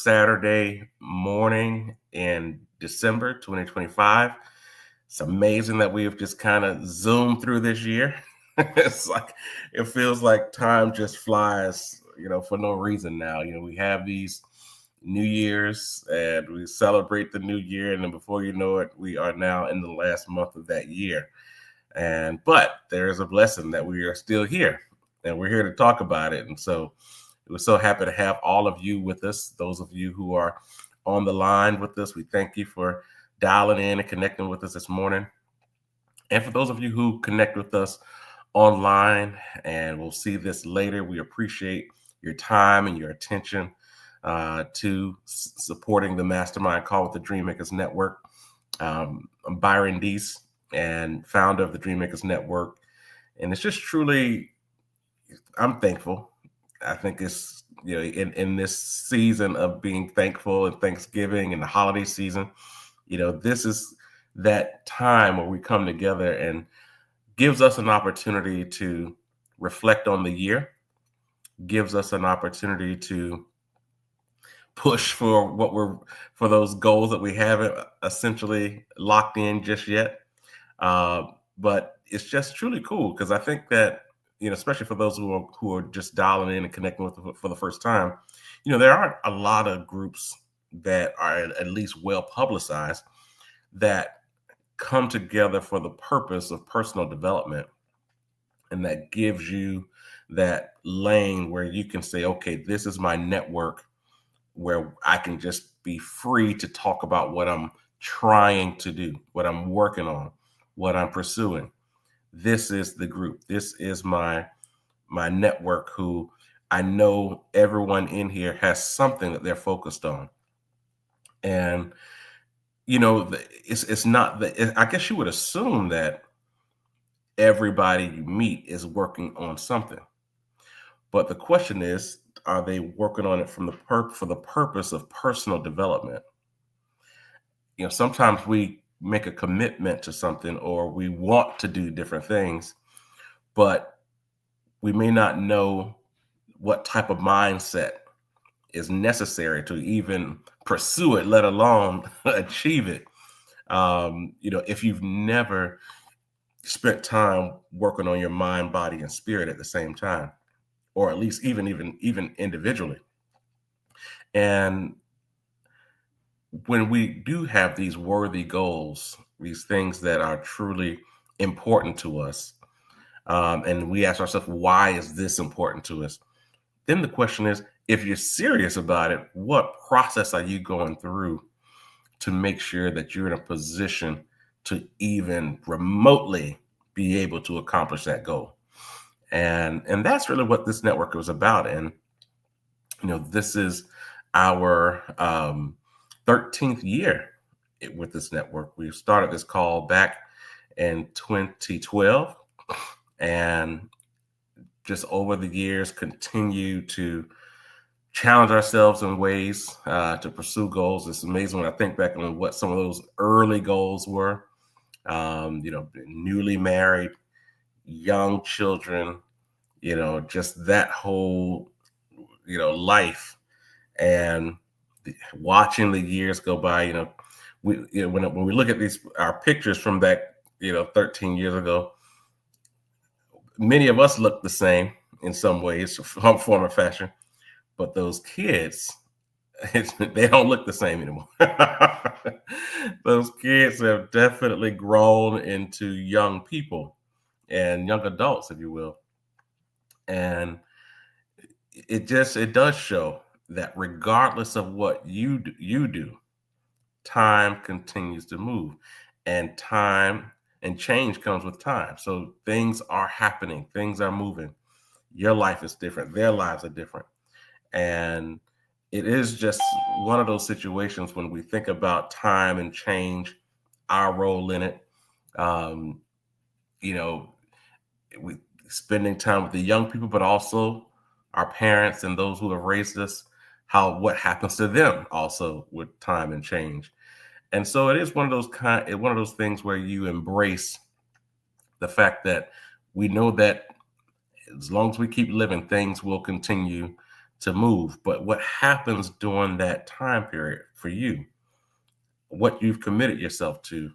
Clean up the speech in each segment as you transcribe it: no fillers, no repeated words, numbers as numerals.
Saturday morning in December 2025. It's amazing that we have just kind of zoomed through this year. It's like it feels like time just flies, for no reason now. We have these New Year's and we celebrate the new year, and then before you know it, we are now in the last month of that year. But there is a blessing that we are still here and we're here to talk about it. And so we're so happy to have all of you with us. Those of you who are on the line with us, we thank you for dialing in and connecting with us this morning. And for those of you who connect with us online and we'll see this later, we appreciate your time and your attention to supporting the Mastermind Call with the Dreammakers Network. I'm Byron Deese and founder of the Dreammakers Network. And it's just truly, I'm thankful. I think it's, in this season of being thankful and Thanksgiving and the holiday season, this is that time where we come together and gives us an opportunity to reflect on the year, gives us an opportunity to push for for those goals that we haven't essentially locked in just yet. But it's just truly cool because I think that, especially for those who are just dialing in and connecting with it for the first time, there aren't a lot of groups that are at least well publicized that come together for the purpose of personal development. And that gives you that lane where you can say, okay, this is my network where I can just be free to talk about what I'm trying to do, what I'm working on, what I'm pursuing. This is the group. This is my network who I know everyone in here has something that they're focused on. And, it's not that, I guess you would assume that everybody you meet is working on something. But the question is, are they working on it for the purpose of personal development? Sometimes we make a commitment to something or we want to do different things, but we may not know what type of mindset is necessary to even pursue it, let alone achieve it. If you've never spent time working on your mind, body, and spirit at the same time, or at least even individually. And when we do have these worthy goals, these things that are truly important to us, and we ask ourselves, why is this important to us? Then the question is, if you're serious about it, what process are you going through to make sure that you're in a position to even remotely be able to accomplish that goal? And that's really what this network was about. And, this is our 13th year with this network. We started this call back in 2012 and just over the years continue to challenge ourselves in ways to pursue goals. It's amazing when I think back on what some of those early goals were. Newly married, young children, just that whole, life, and watching the years go by. When we look at our pictures from that, 13 years ago, many of us look the same in some ways, some form or fashion, but those kids, they don't look the same anymore. Those kids have definitely grown into young people and young adults, if you will. And it does show that regardless of what you do, time continues to move, and time and change comes with time. So things are happening, things are moving. Your life is different, their lives are different. And it is just one of those situations when we think about time and change, our role in it. We spending time with the young people, but also our parents and those who have raised us, what happens to them also with time and change. And so it is one of those things where you embrace the fact that we know that as long as we keep living, things will continue to move. But what happens during that time period for you, what you've committed yourself to,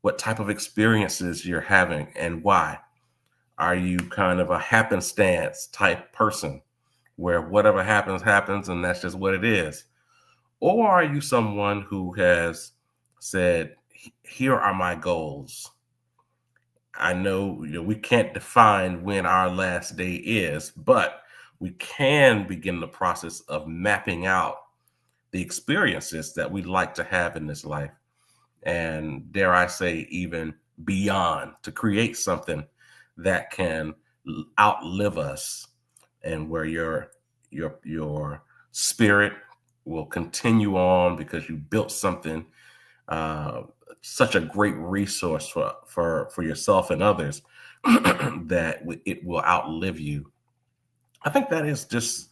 what type of experiences you're having, and why? Are you kind of a happenstance type person where whatever happens, happens, and that's just what it is? Or are you someone who has said, Here are my goals. I know, we can't define when our last day is, but we can begin the process of mapping out the experiences that we'd like to have in this life. And dare I say, even beyond, to create something that can outlive us, and where your spirit will continue on because you built something, uh, such a great resource for yourself and others, that it will outlive you. I think that is just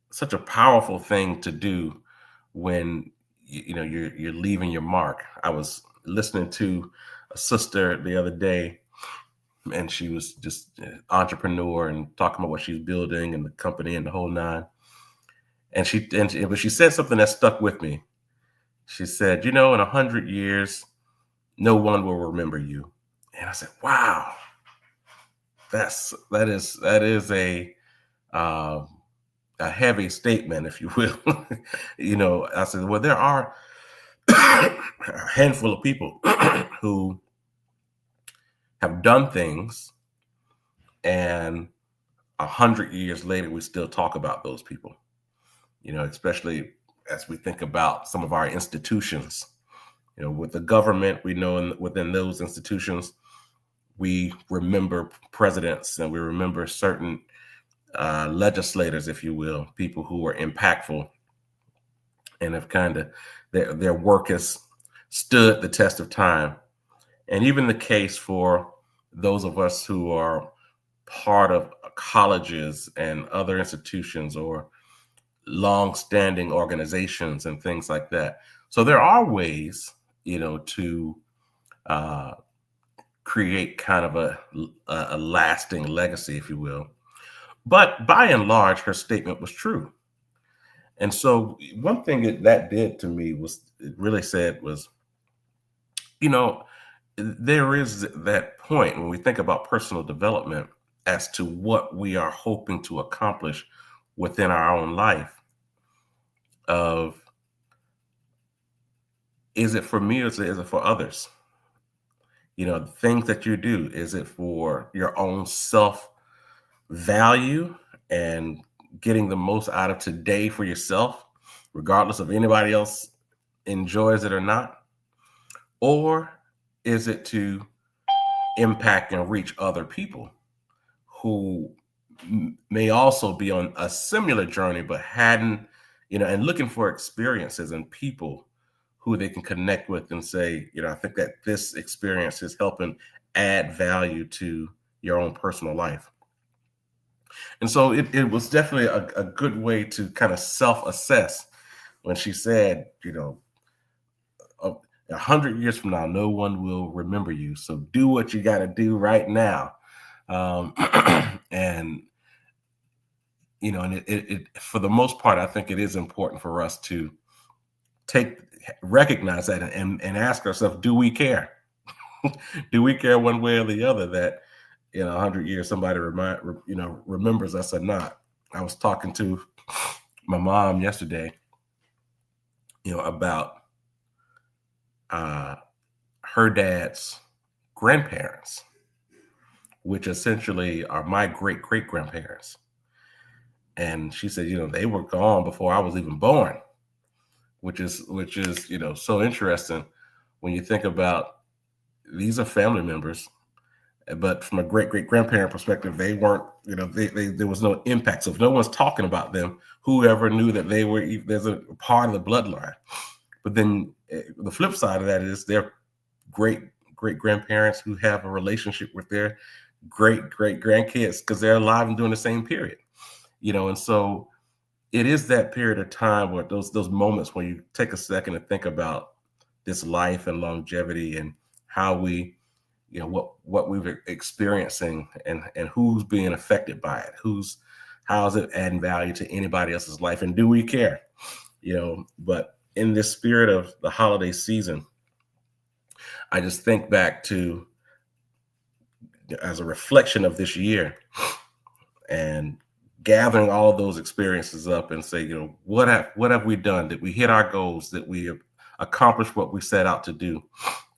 such a powerful thing to do when you're leaving your mark. I was listening to a sister the other day, and she was just an entrepreneur and talking about what she's building and the company and the whole nine. But she said something that stuck with me. She said, in 100 years, no one will remember you. And I said, wow, that is um, a heavy statement, if you will. I said, well, there are a handful of people who have done things, and 100 years later, we still talk about those people. Especially as we think about some of our institutions. With the government, we know within those institutions, we remember presidents and we remember certain legislators, if you will, people who were impactful and have kind of their work has stood the test of time. And even the case for those of us who are part of colleges and other institutions or long-standing organizations and things like that. So there are ways, to create kind of a lasting legacy, if you will. But by and large, her statement was true. And so one thing that did to me was, it really said was, you know, there is that point when we think about personal development as to what we are hoping to accomplish within our own life of, is it for me or is it for others? The things that you do, is it for your own self value and getting the most out of today for yourself, regardless of anybody else enjoys it or not? Or is it to impact and reach other people who may also be on a similar journey, but hadn't, and looking for experiences and people who they can connect with and say, I think that this experience is helping add value to your own personal life. And so it was definitely a good way to kind of self-assess when she said, 100 years from now, no one will remember you. So do what you got to do right now. Um, and, and it for the most part, I think it is important for us to recognize that and ask ourselves, do we care? Do we care one way or the other that in 100 years somebody remembers us or not? I was talking to my mom yesterday, about her dad's grandparents, which essentially are my great great grandparents. And she said, they were gone before I was even born, which is so interesting when you think about, these are family members, but from a great great grandparent perspective, they weren't, there was no impact. So if no one's talking about them, whoever knew that they were, there's a part of the bloodline. But then the flip side of that is their great great grandparents who have a relationship with their great great grandkids because they're alive and during the same period, and so it is that period of time where those moments when you take a second to think about this life and longevity and how we, what we've experiencing and who's being affected by it, who's How is it adding value to anybody else's life? And do we care? But in this spirit of the holiday season, I just think back to, as a reflection of this year, and gathering all of those experiences up and say, what have we done? Did we hit our goals? Did we accomplish what we set out to do?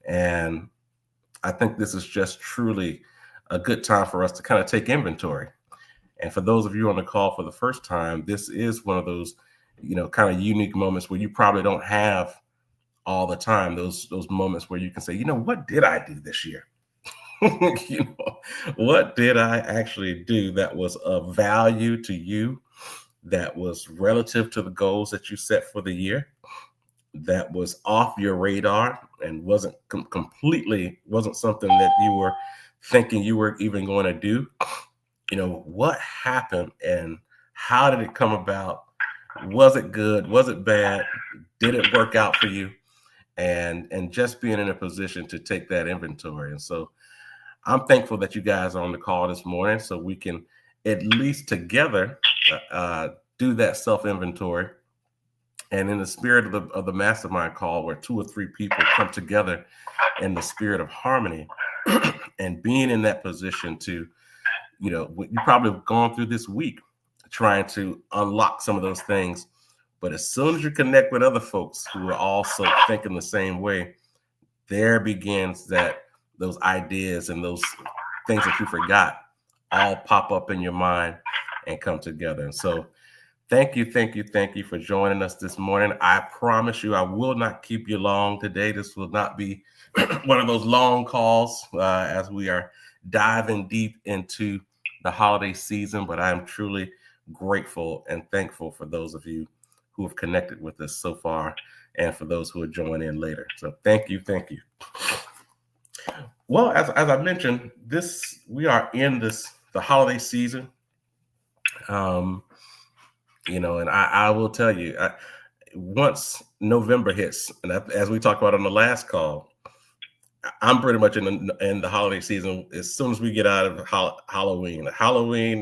And I think this is just truly a good time for us to kind of take inventory. And for those of you on the call for the first time, this is one of those, kind of unique moments where you probably don't have all the time, those moments where you can say, what did I do this year? What did I actually do that was of value to you, that was relative to the goals that you set for the year, that was off your radar and wasn't wasn't something that you were thinking you were even going to do? What happened and how did it come about? Was it good? Was it bad? Did it work out for you? And just being in a position to take that inventory. And so I'm thankful that you guys are on the call this morning so we can at least together do that self-inventory. And in the spirit of the mastermind call, where 2 or 3 people come together in the spirit of harmony, and being in that position to, you probably have gone through this week trying to unlock some of those things. But as soon as you connect with other folks who are also thinking the same way, there begins those ideas and those things that you forgot all pop up in your mind and come together. And so thank you for joining us this morning. I promise you, I will not keep you long today. This will not be one of those long calls as we are diving deep into the holiday season, but I am truly grateful and thankful for those of you who have connected with us so far and for those who will join in later. So thank you. Well, as I mentioned, we are in the holiday season. And I will tell you, once November hits, and as we talked about on the last call, I'm pretty much in the holiday season. As soon as we get out of Halloween,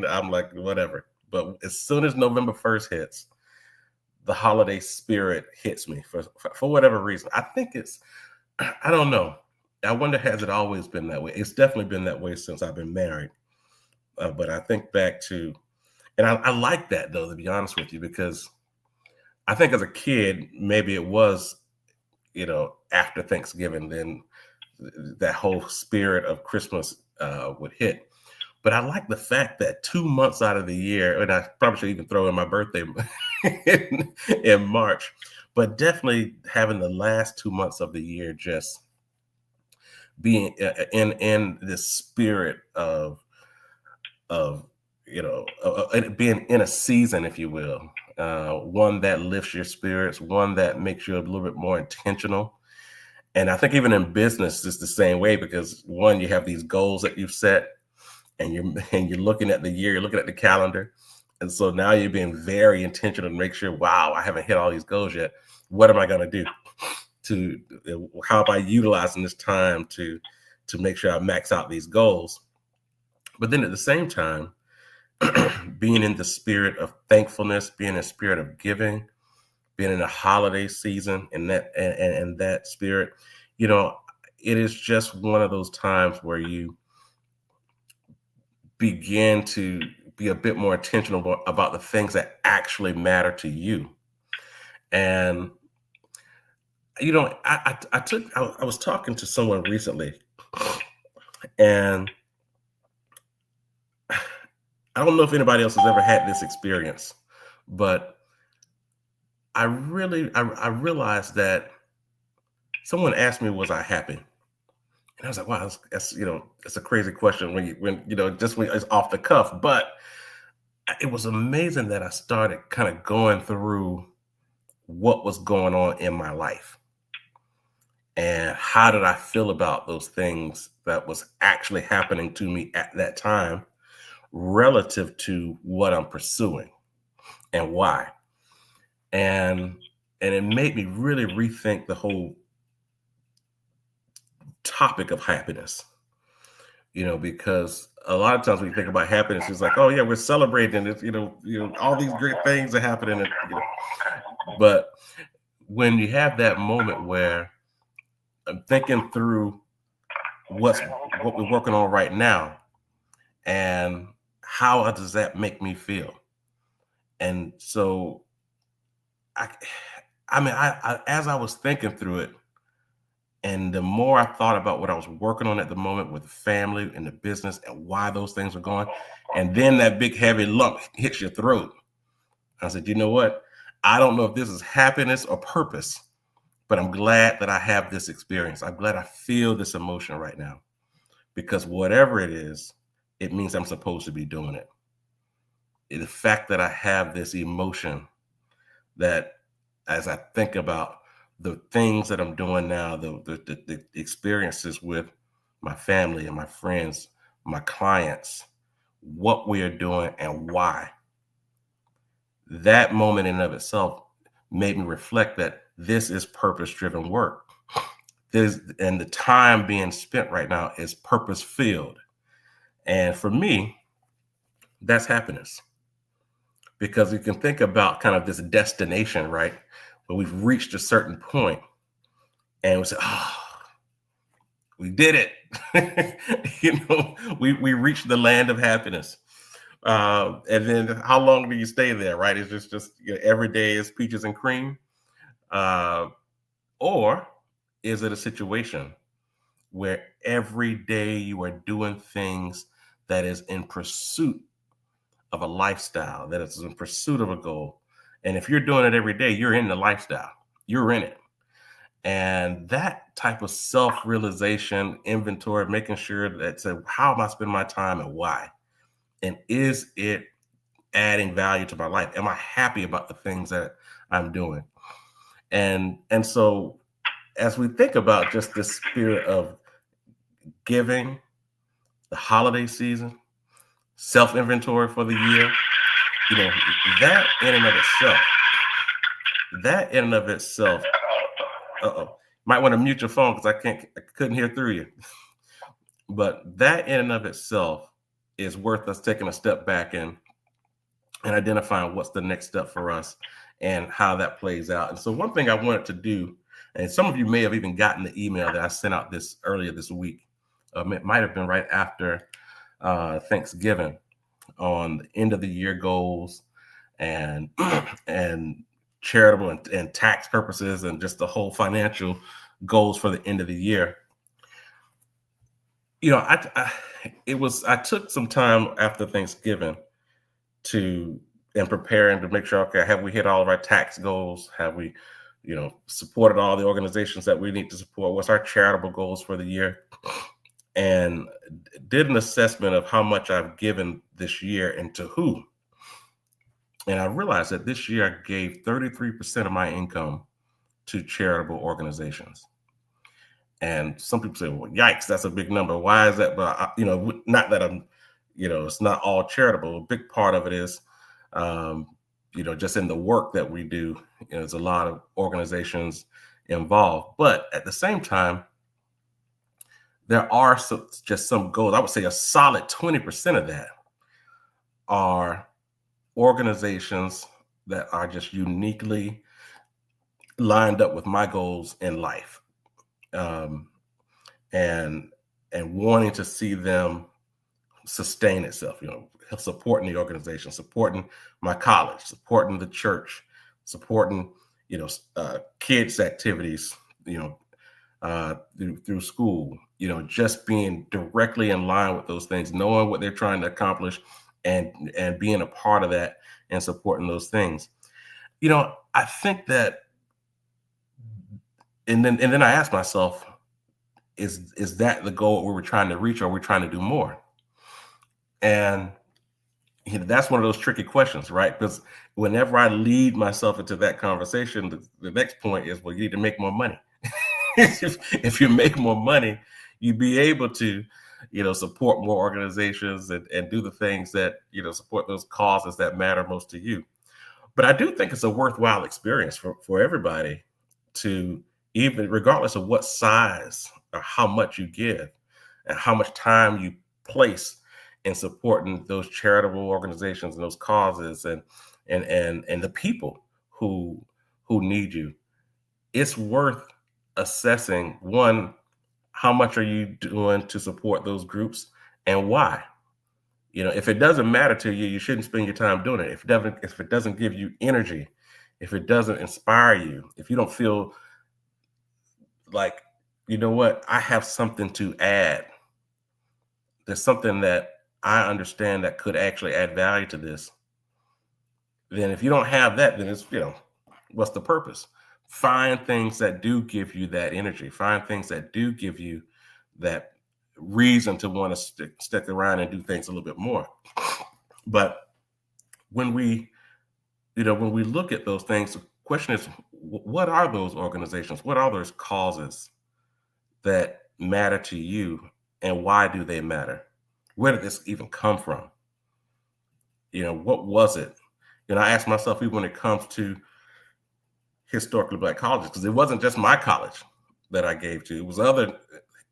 I'm like, whatever. But as soon as November 1st hits, the holiday spirit hits me for whatever reason. I think I don't know. I wonder, has it always been that way? It's definitely been that way since I've been married. But I think back to, and I like that, though, to be honest with you, because I think as a kid, maybe it was, after Thanksgiving, then that whole spirit of Christmas would hit. But I like the fact that 2 months out of the year, and I probably should even throw in my birthday in March, but definitely having the last 2 months of the year just being in this spirit of being in a season, if you will, one that lifts your spirits, one that makes you a little bit more intentional. And I think even in business, it's the same way, because one, you have these goals that you've set, and you're looking at the year, you're looking at the calendar, and so now you're being very intentional to make sure, wow, I haven't hit all these goals yet. What am I going to do? How am I utilizing this time to make sure I max out these goals? But then at the same time, being in the spirit of thankfulness, being in the spirit of giving, being in a holiday season, and that spirit, it is just one of those times where you begin to be a bit more intentional about the things that actually matter to you. And I was talking to someone recently, and I don't know if anybody else has ever had this experience, but I realized that someone asked me, was I happy? And I was like, wow, that's it's a crazy question when it's off the cuff. But it was amazing that I started kind of going through what was going on in my life. And how did I feel about those things that was actually happening to me at that time relative to what I'm pursuing and why? And it made me really rethink the whole topic of happiness, because a lot of times when you think about happiness, it's like, oh yeah, we're celebrating it, all these great things are happening. But when you have that moment where I'm thinking through what we're working on right now and how does that make me feel? And so I as I was thinking through it, and the more I thought about what I was working on at the moment with the family and the business and why those things were going, and then that big heavy lump hits your throat. I said, you know what? I don't know if this is happiness or purpose, but I'm glad that I have this experience. I'm glad I feel this emotion right now because whatever it is, it means I'm supposed to be doing it. The fact that I have this emotion that as I think about the things that I'm doing now, the experiences with my family and my friends, my clients, what we are doing and why. That moment in and of itself made me reflect that this is purpose-driven work. And the time being spent right now is purpose-filled. And for me, that's happiness. Because you can think about kind of this destination, right? Where we've reached a certain point and we say, oh, we did it. We reached the land of happiness. And then how long do you stay there, right? Is this just every day is peaches and cream? Or is it a situation where every day you are doing things that is in pursuit of a lifestyle, that is in pursuit of a goal? And if you're doing it every day, you're in the lifestyle, you're in it. And that type of self-realization, inventory, making sure that how am I spending my time and why? And is it adding value to my life? Am I happy about the things that I'm doing? And so as we think about just this spirit of giving, the holiday season, self-inventory for the year, that in and of itself, might want to mute your phone because I couldn't hear through you. But that in and of itself is worth us taking a step back and identifying what's the next step for us and how that plays out. And so one thing I wanted to do, and some of you may have even gotten the email that I sent out earlier this week. It might have been right after Thanksgiving on the end of the year goals and and charitable and tax purposes and just the whole financial goals for the end of the year. I took some time after Thanksgiving and preparing to make sure, okay, have we hit all of our tax goals? Have we, supported all the organizations that we need to support? What's our charitable goals for the year? And did an assessment of how much I've given this year and to who. And I realized that this year I gave 33% of my income to charitable organizations. And some people say, well, yikes, that's a big number. Why is that? But, not that I'm, it's not all charitable. A big part of it is, just in the work that we do, there's a lot of organizations involved. But at the same time, there are just some goals. I would say a solid 20% of that are organizations that are just uniquely lined up with my goals in life, and wanting to see them sustain itself. Supporting the organization, supporting my college, supporting the church, supporting kids' activities, through school. Just being directly in line with those things, knowing what they're trying to accomplish, and being a part of that and supporting those things. I think that, and then I asked myself, is that the goal we were trying to reach, or are we trying to do more? And that's one of those tricky questions, right? Because whenever I lead myself into that conversation, the next point is, well, you need to make more money. If you make more money, you'd be able to, support more organizations and do the things that, support those causes that matter most to you. But I do think it's a worthwhile experience for everybody to, even regardless of what size or how much you give and how much time you place and supporting those charitable organizations and those causes and the people who need you. It's worth assessing, one, how much are you doing to support those groups and why? If it doesn't matter to you, you shouldn't spend your time doing it. If it doesn't give you energy, if it doesn't inspire you, if you don't feel like, what, I have something to add, there's something that I understand that could actually add value to this, then if you don't have that, then what's the purpose? Find things that do give you that energy. Find things that do give you that reason to want to stick around and do things a little bit more. But when we look at those things, the question is, what are those organizations? What are those causes that matter to you, and why do they matter? Where did this even come from? What was it? I ask myself, even when it comes to historically Black colleges, because it wasn't just my college that I gave to, it was other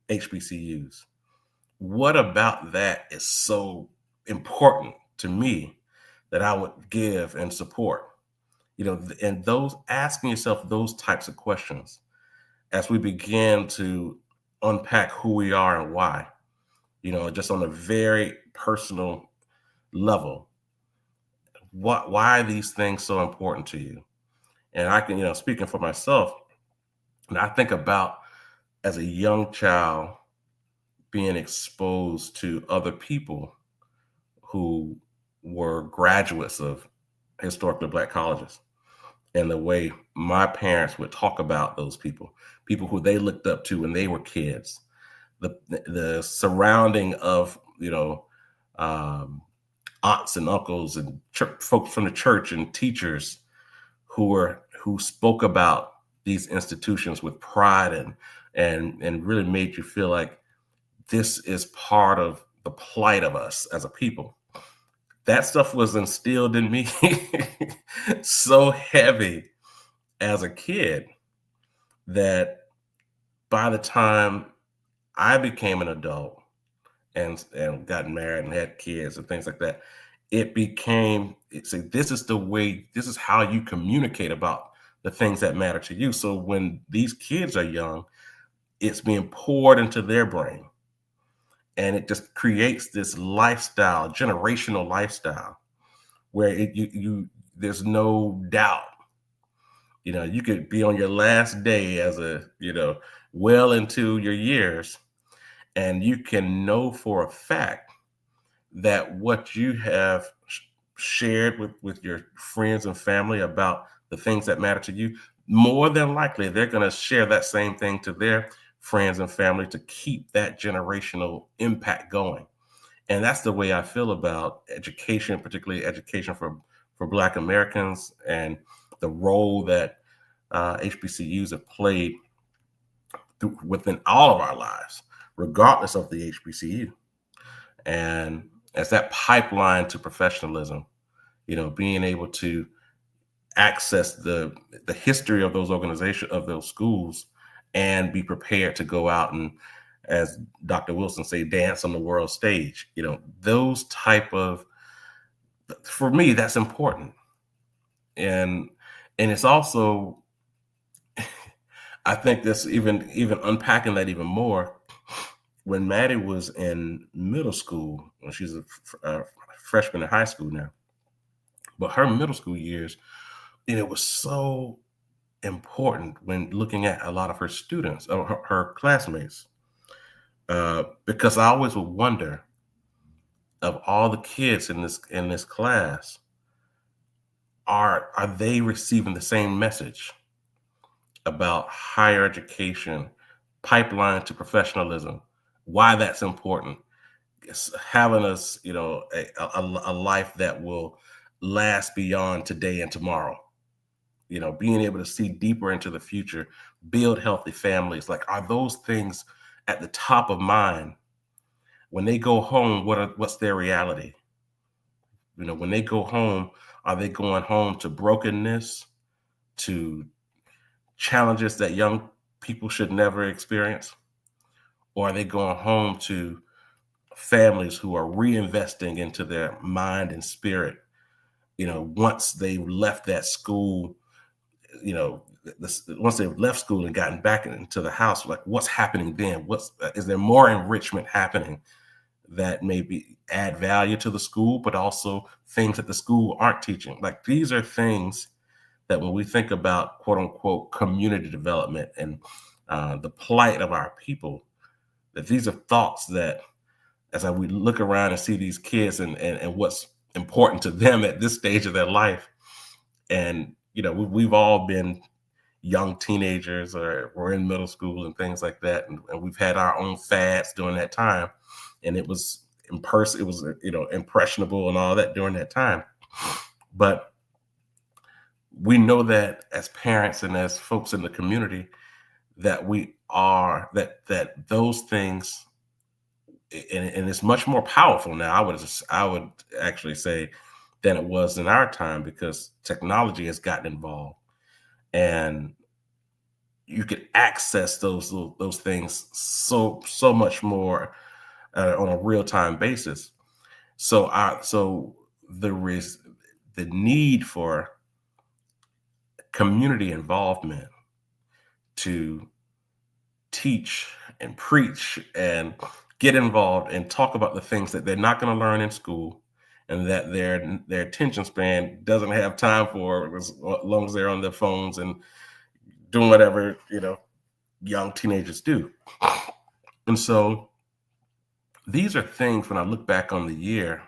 HBCUs. What about that is so important to me that I would give and support? And those, asking yourself those types of questions as we begin to unpack who we are and why, just on a very personal level, why are these things so important to you? And I can, speaking for myself, and I think about, as a young child, being exposed to other people who were graduates of historically Black colleges, and the way my parents would talk about those people who they looked up to when they were kids, the surrounding of aunts and uncles and folks from the church and teachers who spoke about these institutions with pride and really made you feel like this is part of the plight of us as a people. That stuff was instilled in me so heavy as a kid that by the time I became an adult and got married and had kids and things like that, this is how you communicate about the things that matter to you. So when these kids are young, it's being poured into their brain, and it just creates this lifestyle, generational lifestyle, where there's no doubt. You could be on your last day as well into your years, and you can know for a fact that what you have shared with your friends and family about the things that matter to you, more than likely they're going to share that same thing to their friends and family to keep that generational impact going. And that's the way I feel about education, particularly education for Black Americans, and the role that HBCUs have played within all of our lives, regardless of the HBCU. And as that pipeline to professionalism, being able to access the history of those organizations, of those schools, and be prepared to go out and, as Dr. Wilson say, dance on the world stage. Those type of, for me, that's important. And it's also, I think that's even unpacking that even more. When Maddie was in middle school, when she's a freshman in high school now, but her middle school years, it was so important when looking at a lot of her students or her classmates, because I always would wonder, of all the kids in this class, are they receiving the same message about higher education, pipeline to professionalism, why that's important, having us, a life that will last beyond today and tomorrow, being able to see deeper into the future, build healthy families. Like, are those things at the top of mind when they go home? What's their reality? When they go home, are they going home to brokenness, to challenges that young people should never experience? Or are they going home to families who are reinvesting into their mind and spirit, once they've left that school, once they've left school and gotten back into the house, like what's happening then? Is there more enrichment happening that maybe add value to the school, but also things that the school aren't teaching? Like these are things that when we think about quote unquote community development and the plight of our people, that these are thoughts that we look around and see these kids and what's important to them at this stage of their life. And, we've all been young teenagers or we're in middle school and things like that. And we've had our own fads during that time. And it was it was, impressionable and all that during that time. But we know that as parents and as folks in the community, that that those things, and it's much more powerful now. I would actually say than it was in our time, because technology has gotten involved and you could access those things so much more on a real time basis. So there is the need for community involvement to teach and preach and get involved and talk about the things that they're not going to learn in school and that their attention span doesn't have time for, as long as they're on their phones and doing whatever young teenagers do. And so these are things, when I look back on the year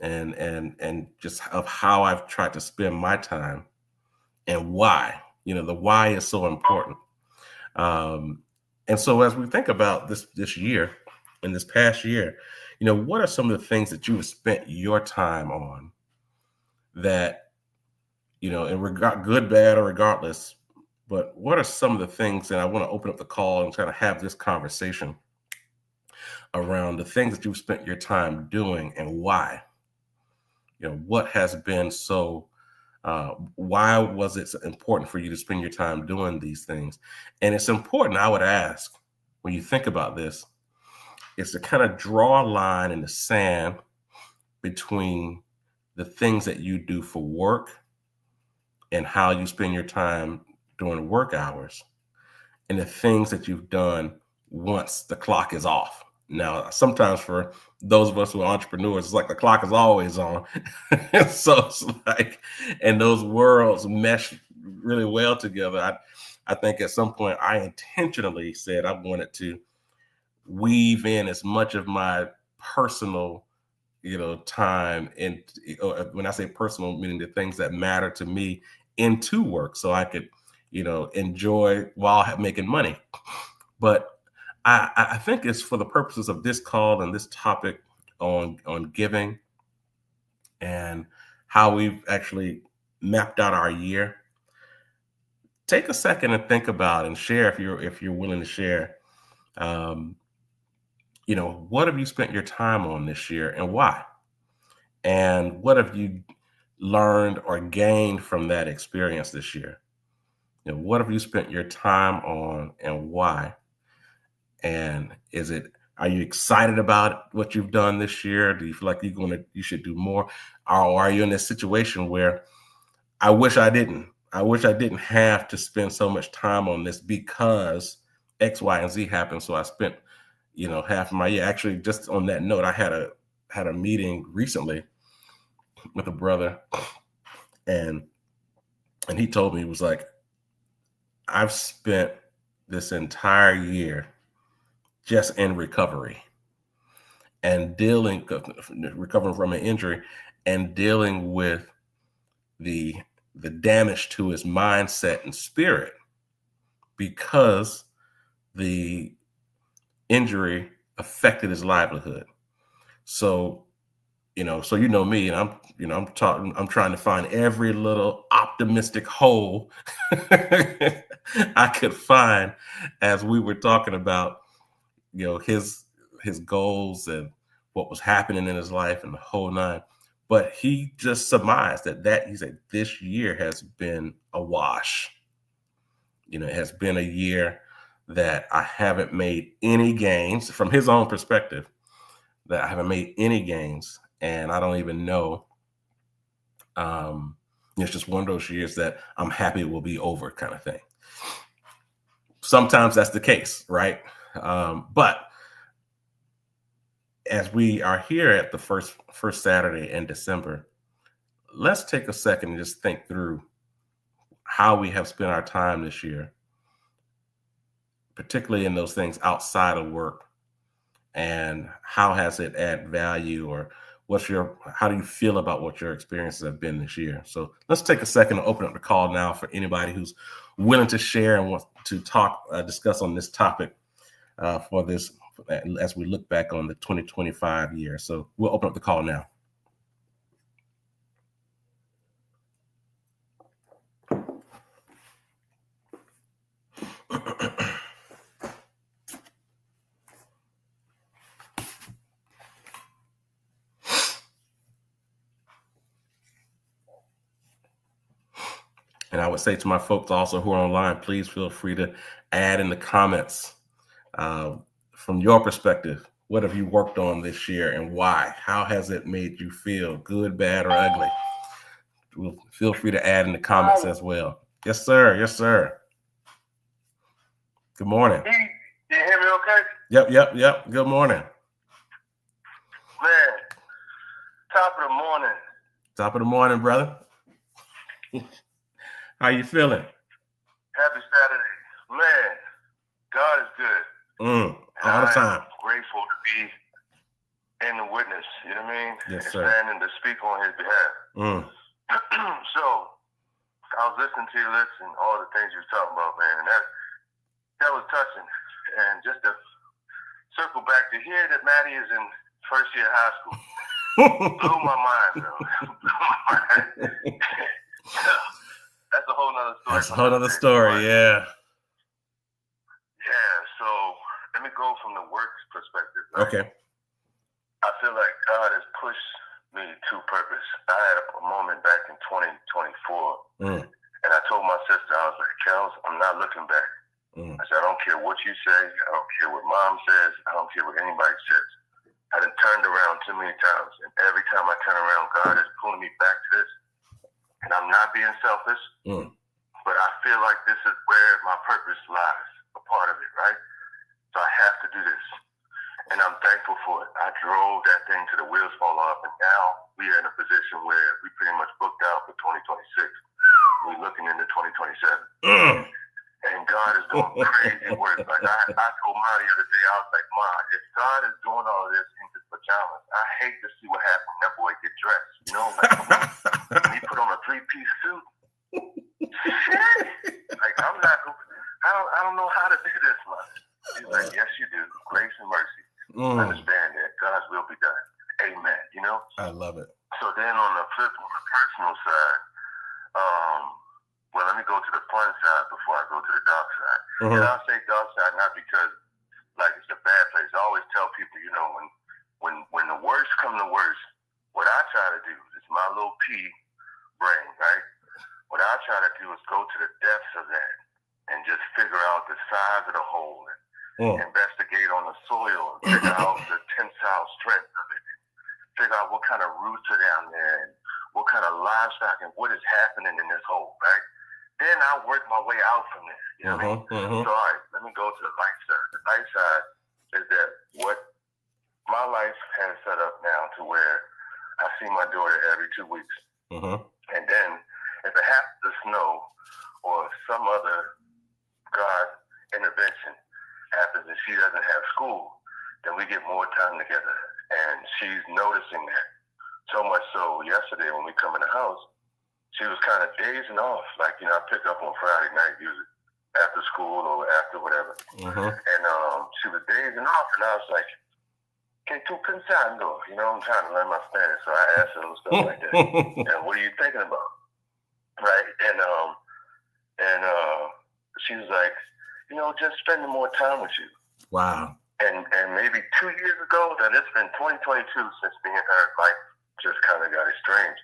and just of how I've tried to spend my time and why, the why is so important. And so as we think about this year and this past year, what are some of the things that you have spent your time on that, in regard, good, bad, or regardless, but what are some of the things that I want to open up the call and try to have this conversation around the things that you've spent your time doing and why? What has been so, why was it important for you to spend your time doing these things? And it's important, I would ask, when you think about this, is to kind of draw a line in the sand between the things that you do for work and how you spend your time during work hours and the things that you've done once the clock is off. Now, sometimes for those of us who are entrepreneurs, it's like the clock is always on. So it's like, and those worlds mesh really well together. I think at some point I intentionally said I wanted to weave in as much of my personal, time, and when I say personal, meaning the things that matter to me, into work, so I could, enjoy while making money. But I think it's for the purposes of this call and this topic on giving and how we've actually mapped out our year. Take a second and think about and share, if you're willing to share. What have you spent your time on this year and why? And what have you learned or gained from that experience this year? What have you spent your time on and why? And are you excited about what you've done this year? Do you feel like you should do more? Or are you in this situation where I wish I didn't have to spend so much time on this because X, Y, and Z happened. So I spent, half of my year. Actually, just on that note, I had a meeting recently with a brother, and he told me, he was like, I've spent this entire year just in recovery and recovering from an injury and dealing with the damage to his mindset and spirit because the injury affected his livelihood. So, me, and I'm trying to find every little optimistic hole I could find as we were talking about, his goals and what was happening in his life and the whole nine. But he just surmised that he said this year has been a wash. It has been a year that I haven't made any gains from his own perspective. that I haven't made any gains, and I don't even know. It's just one of those years that I'm happy it will be over, kind of thing. Sometimes that's the case, right? But as we are here at the first Saturday in December, let's take a second and just think through how we have spent our time this year, particularly in those things outside of work, and how has it added value, or how do you feel about what your experiences have been this year? So let's take a second to open up the call now for anybody who's willing to share and wants to discuss on this topic for this as we look back on the 2025 year. So we'll open up the call now. And I would say to my folks also who are online, please feel free to add in the comments from your perspective. What have you worked on this year and why? How has it made you feel, good, bad, or ugly? Feel free to add in the comments as well. Yes, sir. Yes, sir. Good morning. You hear me okay? Yep. Good morning. Man, top of the morning. Top of the morning, brother. How you feeling? Happy Saturday. Man, God is good. All the time. I'm grateful to be in the witness, you know what I mean? Yes, sir. Standing to speak on his behalf. So, I was listening to your list and all the things you were talking about, man, and that was touching. And just to circle back to hear that Maddie is in first year high school blew my mind, bro. That's a whole nother story. That's a whole nother story, yeah. Yeah, so let me go from the work perspective. Right? Okay. I feel like God has pushed me to purpose. I had a moment back in 2024, and I told my sister, I was like, Kels, I'm not looking back. I said, I don't care what you say. I don't care what mom says. I don't care what anybody says. I done turned around too many times, and every time I turn around, God is pulling me back to this. And I'm not being selfish, but I feel like this is where my purpose lies, a part of it, right? So I have to do this. And I'm thankful for it. I drove that thing to the wheels fall off, and now we are in a position where we pretty much booked out for 2026. We're looking into 2027. And God is doing crazy work. Like I told Ma the other day, I was like, Ma, if God is doing all of this in his pajamas, I hate to see what happens when that boy get dressed. You know, like when he put on a 3-piece suit. Like I don't know how to do this, man. He's like, yes, you do. Grace and mercy. Understand that God's will be done. Amen. You know? I love it. So then on the personal side, well, let me go to the fun side before I go to the dark side. And I'll say dark side not because like it's a bad place. I always tell people, you know, when the worst come to worst, what I try to do is my little pea brain, right? What I try to do is go to the depths of that and just figure out the size of the hole and investigate on the soil and figure out the tensile strength of it. Figure out what kind of roots are down there and what kind of livestock and what is happening in this hole, right? Then I work my way out from there. You know what I mean? So, all right, let me go to the light side. The light side is that what my life has set up now to where I see my daughter every 2 weeks. And then if it happens to snow or some other God intervention happens and she doesn't have school, then we get more time together. And she's noticing that. So much so yesterday when we come in the house, she was kind of dazing off. Like, you know, I pick up on Friday night usually after school or after whatever. And she was dazing off, and I was like, "Que tu pensando?" You know, I'm trying to learn my Spanish, so I asked her little stuff like that. And what are you thinking about? Right? And she was like, you know, just spending more time with you. Wow. And maybe 2 years ago, then it's been 2022 since me and her life just kind of got estranged.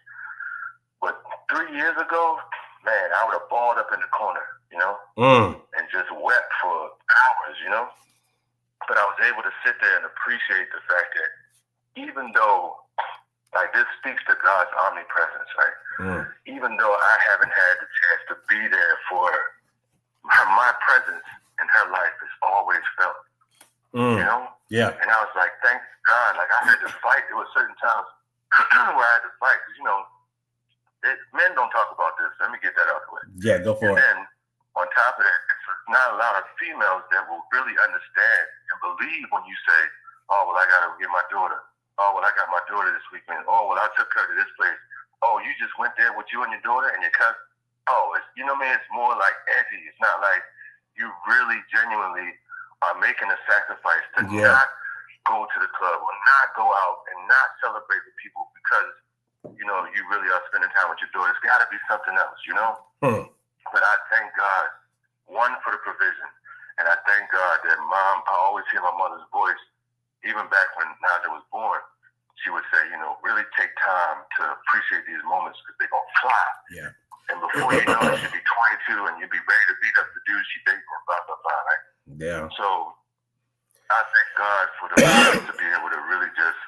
But 3 years ago, man, I would have balled up in the corner, you know, and just wept for hours, you know. But I was able to sit there and appreciate the fact that even though, like, this speaks to God's omnipresence, right? Even though I haven't had the chance to be there for her, my presence in her life is always felt. You know? Yeah. And I was like, thank God. Like, I had to fight. There were certain times where I had to fight because, you know, men don't talk about this. Let me get that out of the way. Yeah, go for it. And then, on top of that, it's not a lot of females that will really understand and believe when you say, oh, well, I got to get my daughter. Oh, well, I got my daughter this weekend. Oh, well, I took her to this place. Oh, you just went there with you and your daughter and your cousin. Oh, it's, you know what I mean? It's more like edgy. It's not like you really genuinely are making a sacrifice to not go to the club or not go out and not celebrate with people because, you know, you really are spending time with your daughter. It's got to be something else, you know? But I thank God, one, for the provision. And I thank God that Mom, I always hear my mother's voice, even back when Naja was born. She would say, you know, really take time to appreciate these moments because they're going to fly. Yeah. And before you know it, she'll be 22 and you'll be ready to beat up the dude she dating and blah, blah, blah, right? Yeah. So I thank God for the ability to be able to really just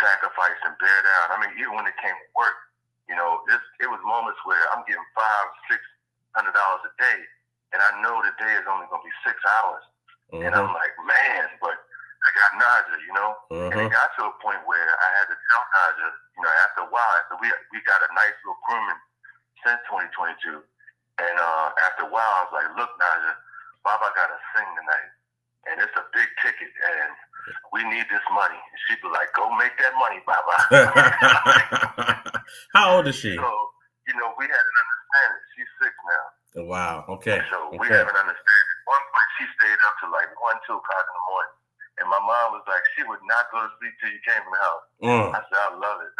sacrifice and bear down. I mean, even when it came to work, you know, it was moments where I'm getting $500-$600 a day, and I know the day is only going to be 6 hours. And I'm like, man, but I got Naja, you know? And it got to a point where I had to tell Naja, you know, after a while, after we got a nice little grooming since 2022. And after a while, I was like, look, Naja, Baba got to sing tonight. And it's a big ticket, and we need this money. And she'd be like, go make that money, Baba. How old is she? So, you know, we had an understanding. She's 6 now. Oh, wow. Okay. So we have an understanding. At one point, she stayed up to like 1, 2 o'clock in the morning. And my mom was like, she would not go to sleep till you came from the house. I said, I love it.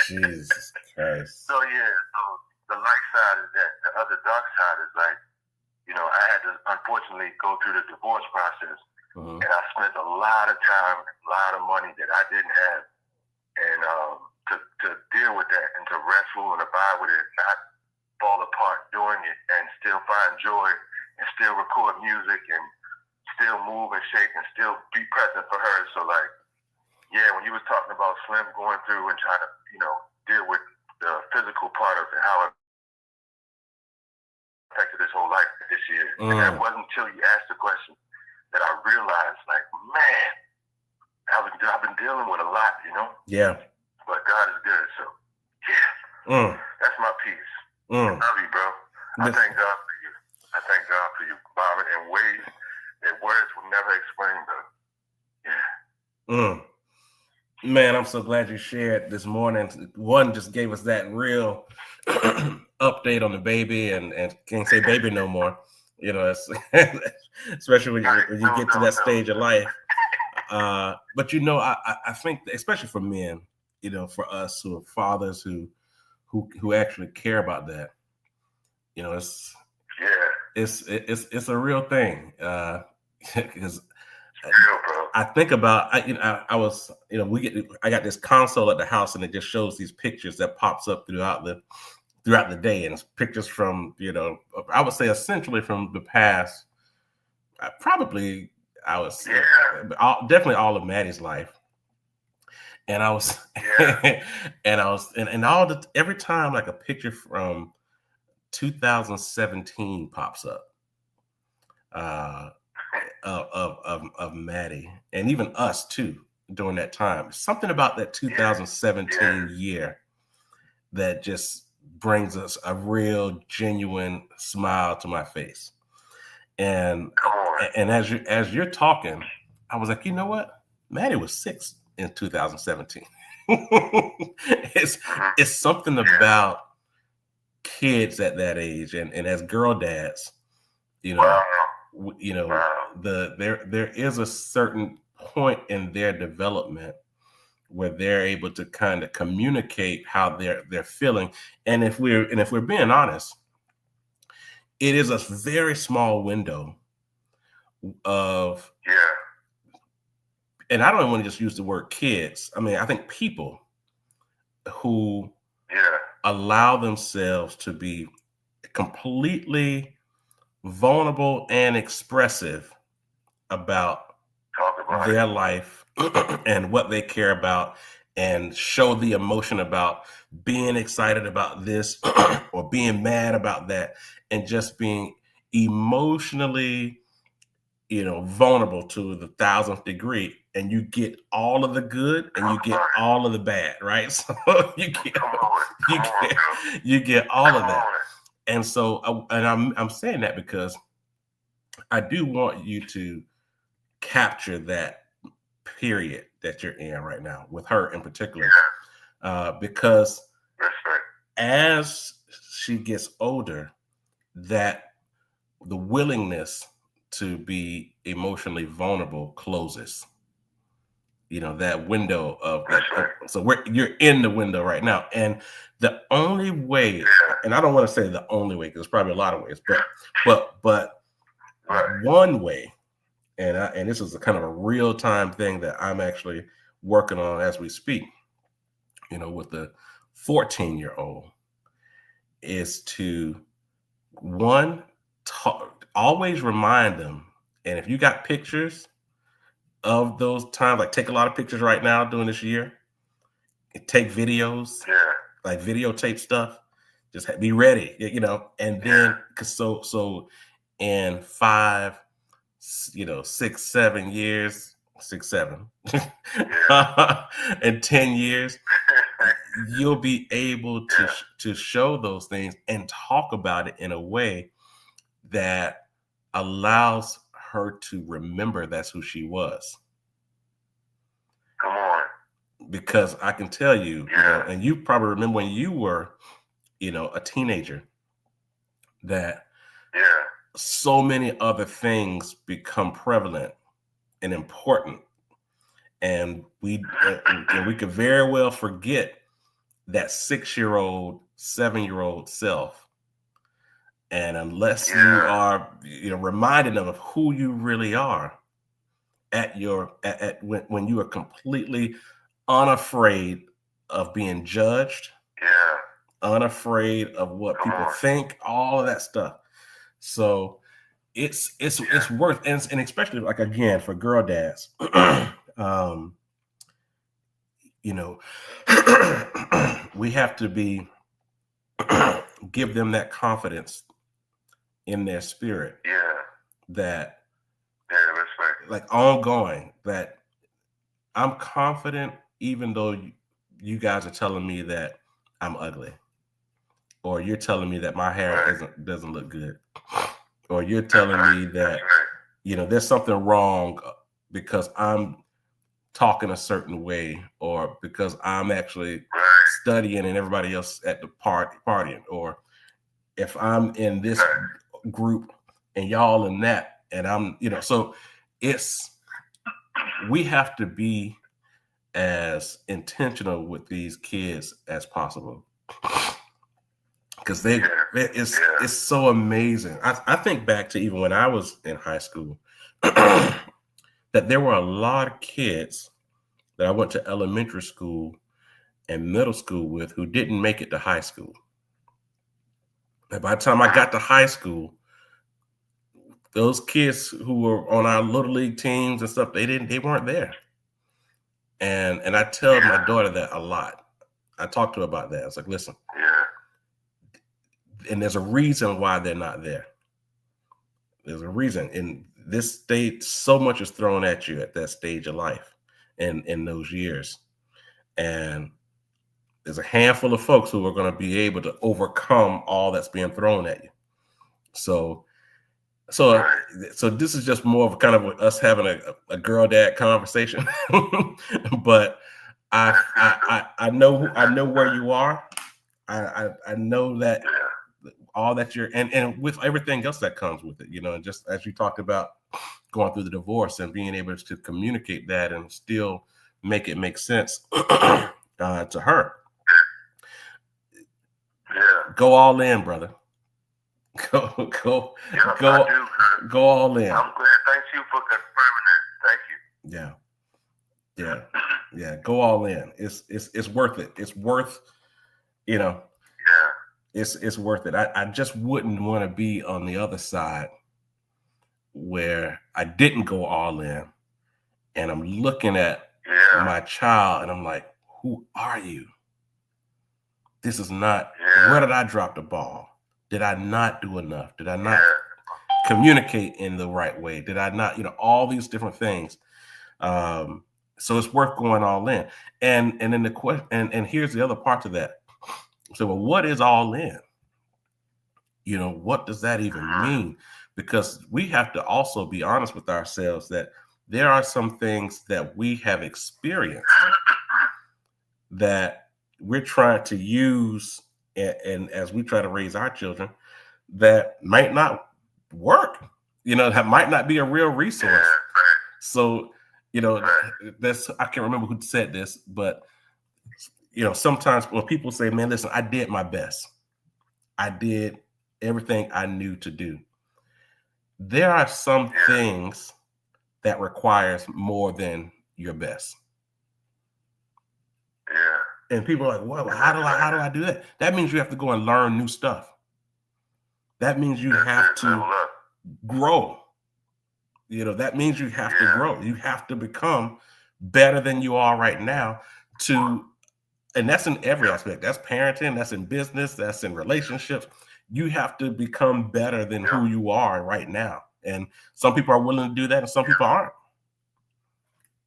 Jesus Christ. So, yeah, so the light side is that. The other dark side is like, you know, I had to unfortunately go through the divorce process. And I spent a lot of time, a lot of money that I didn't have. And to deal with that and to wrestle and abide with it, not fall apart doing it and still find joy and still record music and still move and shake and still be present for her. So, like, yeah, when you was talking about Slim going through and trying to, you know, deal with the physical part of it, how it affected his whole life this year. And that wasn't until you asked the question that I realized, like, man, I've been dealing with a lot, you know? Yeah. But God is good, so, yeah. That's my piece. I love you, bro. I thank God for you. I thank God for you, Bobby, in ways that words will never explain, bro. Yeah. Man, I'm so glad you shared this morning. One just gave us that real update on the baby, and can't say baby no more. You know, it's, especially when you get to that stage of life. But, you know, I think, especially for men, you know, for us who are fathers who actually care about that, you know, it's a real thing. Because I think about, I was, you know, I got this console at the house, and it just shows these pictures that pops up throughout the day, and it's pictures from, you know, I would say essentially from the past. Definitely all of Maddie's life. And I was, and every time like a picture from 2017 pops up, of Maddie, and even us too during that time. Something about that 2017 year that just brings us a real genuine smile to my face. And as you're talking, I was like, you know what? Maddie was 6 in 2017. It's something about kids at that age, and as girl dads, you know, there is a certain point in their development where they're able to kind of communicate how they're feeling. And if we're being honest, it is a very small window of, and I don't want to just use the word kids. I mean, I think people who allow themselves to be completely vulnerable and expressive about their life and what they care about, and show the emotion about being excited about this or being mad about that, and just being emotionally, vulnerable to the 1000th degree, and you get all of the good and you get all of the bad, right? So you get all of that. And so, and I'm saying that because I do want you to capture that period that you're in right now with her in particular, because as she gets older, that the willingness to be emotionally vulnerable closes. That window of so you're in the window right now, and the only way, and I don't want to say the only way because there's probably a lot of ways, but one way, and this is a kind of a real time thing that I'm actually working on as we speak, with the 14-year-old, is to always remind them, and if you got pictures of those times, like take a lot of pictures right now during this year, take videos, like videotape stuff, just be ready, and then so in 5, 6, 7 years, 6, 7, in 10 years, you'll be able to show those things and talk about it in a way that allows her to remember that's who she was. Come on. Because I can tell you, and you probably remember when you were, a teenager, that so many other things become prevalent and important. And we could very well forget that 6-year-old, 7-year-old self. And unless you are, reminding them of who you really are when you are completely unafraid of being judged, unafraid of what people think, all of that stuff. So it's worth, and especially like, again, for girl dads, we have to give them that confidence in their spirit, that like ongoing, that I'm confident even though you guys are telling me that I'm ugly, or you're telling me that my hair doesn't look good, or you're telling me that there's something wrong because I'm talking a certain way, or because I'm actually studying and everybody else at the partying, or if I'm in this group and y'all in that, and I'm, so we have to be as intentional with these kids as possible, because it's so amazing. I think back to even when I was in high school, that there were a lot of kids that I went to elementary school and middle school with who didn't make it to high school. And by the time I got to high school, those kids who were on our little league teams and stuff, they weren't there. And I tell my daughter that a lot. I talk to her about that. It's like, listen, and there's a reason why they're not there. There's a reason. In this state, so much is thrown at you at that stage of life and in those years. And there's a handful of folks who are going to be able to overcome all that's being thrown at you. So this is just more of kind of us having a girl dad conversation, but I know where you are. I know that all that you're, and with everything else that comes with it, and just as you talked about going through the divorce and being able to communicate that and still make it make sense to her. Go all in, brother. Go all in. I'm glad. Thank you for confirming that. Thank you. Yeah. Go all in. It's worth it. It's worth, it's worth it. I just wouldn't want to be on the other side where I didn't go all in and I'm looking at my child and I'm like, who are you? This is not, where did I drop the ball? Did I not do enough? Did I not communicate in the right way? Did I not, all these different things. So it's worth going all in. And then the question, and here's the other part to that. So, well, what is all in? What does that even mean? Because we have to also be honest with ourselves that there are some things that we have experienced that we're trying to use, and as we try to raise our children, that might not work, that might not be a real resource. So, that's, I can't remember who said this, but, sometimes when people say, man, listen, I did my best. I did everything I knew to do. There are some things that requires more than your best. Yeah. And people are like, well, how do I do that? That means you have to go and learn new stuff. That means you have to grow. That means you have to grow. You have to become better than you are right now and that's in every aspect. That's parenting, that's in business, that's in relationships. You have to become better than who you are right now. And some people are willing to do that and some people aren't.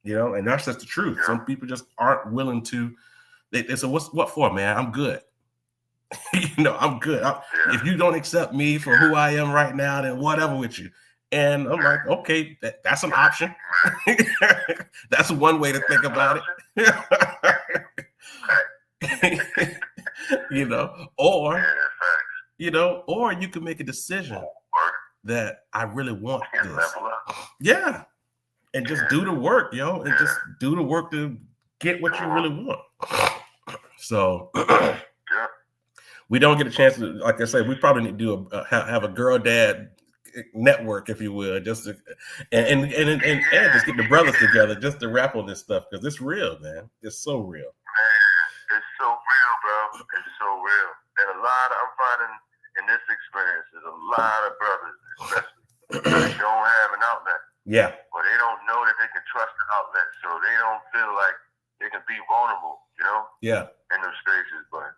And that's just the truth. Some people just aren't willing to. They say, what for, man? I'm good. I'm good. If you don't accept me for who I am right now, then whatever with you. And I'm like, okay, that's an option. That's one way to think about it. Or you can make a decision that I really want this. Yeah. And just do the work, and just do the work to get what you really want. So we don't get a chance to, like I said, we probably need to do have a girl dad network, if you will, just to, and just get the brothers together just to rap on this stuff, because it's real, man. It's so real. Man, it's so real, bro. It's so real. And I'm finding in this experience, there's a lot of brothers, especially, they don't have an outlet. Yeah. Or they don't know that they can trust the outlet, so they don't feel like they can be vulnerable, Yeah. In those spaces. But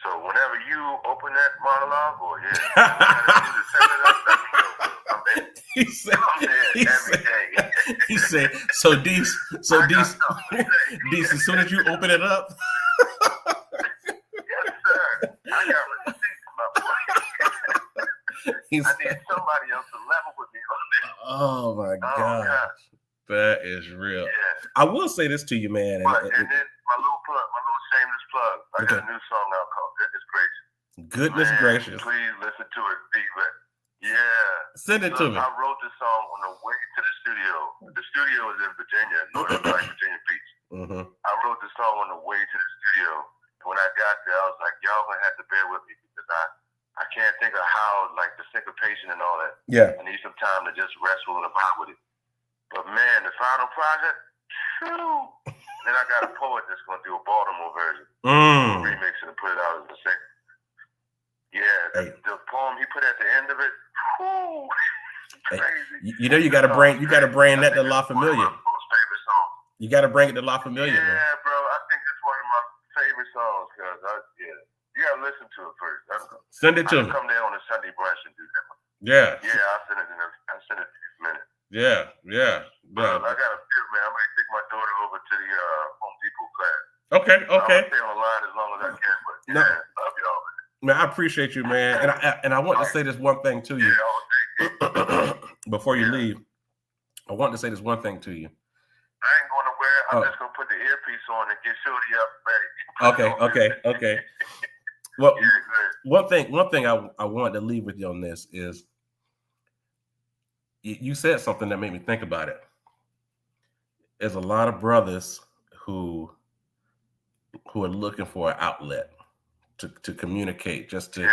so whenever you open that monologue, or he said, so Dees, as soon as you open it up. Yes, sir. I got receipts, my boy. I need somebody else to level with me on this. Oh my gosh. That is real. Yeah. I will say this to you, man. And then my little shameless plug. I got a new song out called Goodness Gracious. Goodness Gracious. Please listen to it. Yeah. Send it to me. I wrote this song on the way to the studio. The studio is in Virginia, Northern Virginia Beach. Mm-hmm. I wrote the song on the way to the studio. And when I got there, I was like, y'all gonna have to bear with me because I can't think of how, like, the syncopation and all that. Yeah. I need some time to just wrestle and about with it. But man, the final project, then I got a poet that's gonna do a Baltimore version, remix it and put it out as a single. Yeah, the poem he put at the end of it, crazy. You gotta bring that to La Familia. One of my most favorite songs. You gotta bring it to La Familia. Yeah, man. bro, I think it's one of my favorite songs because you gotta listen to it first. Send it to me. Come there on a Sunday brunch and do that. Yeah. Yeah, I'll send it to you in a minute. Yeah. I got a few, man. I might take my daughter over to the Home Depot class. Okay. I'll stay on the line as long as I can, but love y'all, man. I appreciate you, man. And I want to say this one thing to you. Before you leave, I want to say this one thing to you. I ain't going nowhere. I'm just gonna put the earpiece on and get Shorty up ready. Okay. Well, one thing I wanted to leave with you on this is you said something that made me think about it. There's a lot of brothers who are looking for an outlet to communicate, just to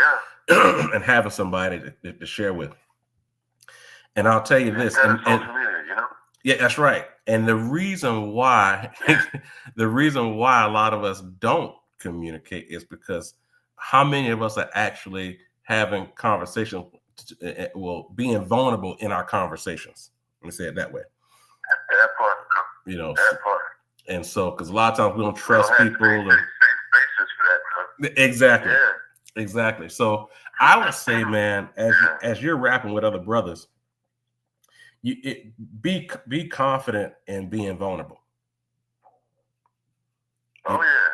and having somebody to share with. And I'll tell you this, and yeah, that's right. And the reason why a lot of us don't communicate is because how many of us are actually having conversations, being vulnerable in our conversations? Let me say it that way. That part. You know, that part. And so, because a lot of times we don't trust people. Safe spaces for that, bro. Exactly. Yeah. Exactly. So I would say, man, as you're rapping with other brothers, be confident in being vulnerable. Oh yeah.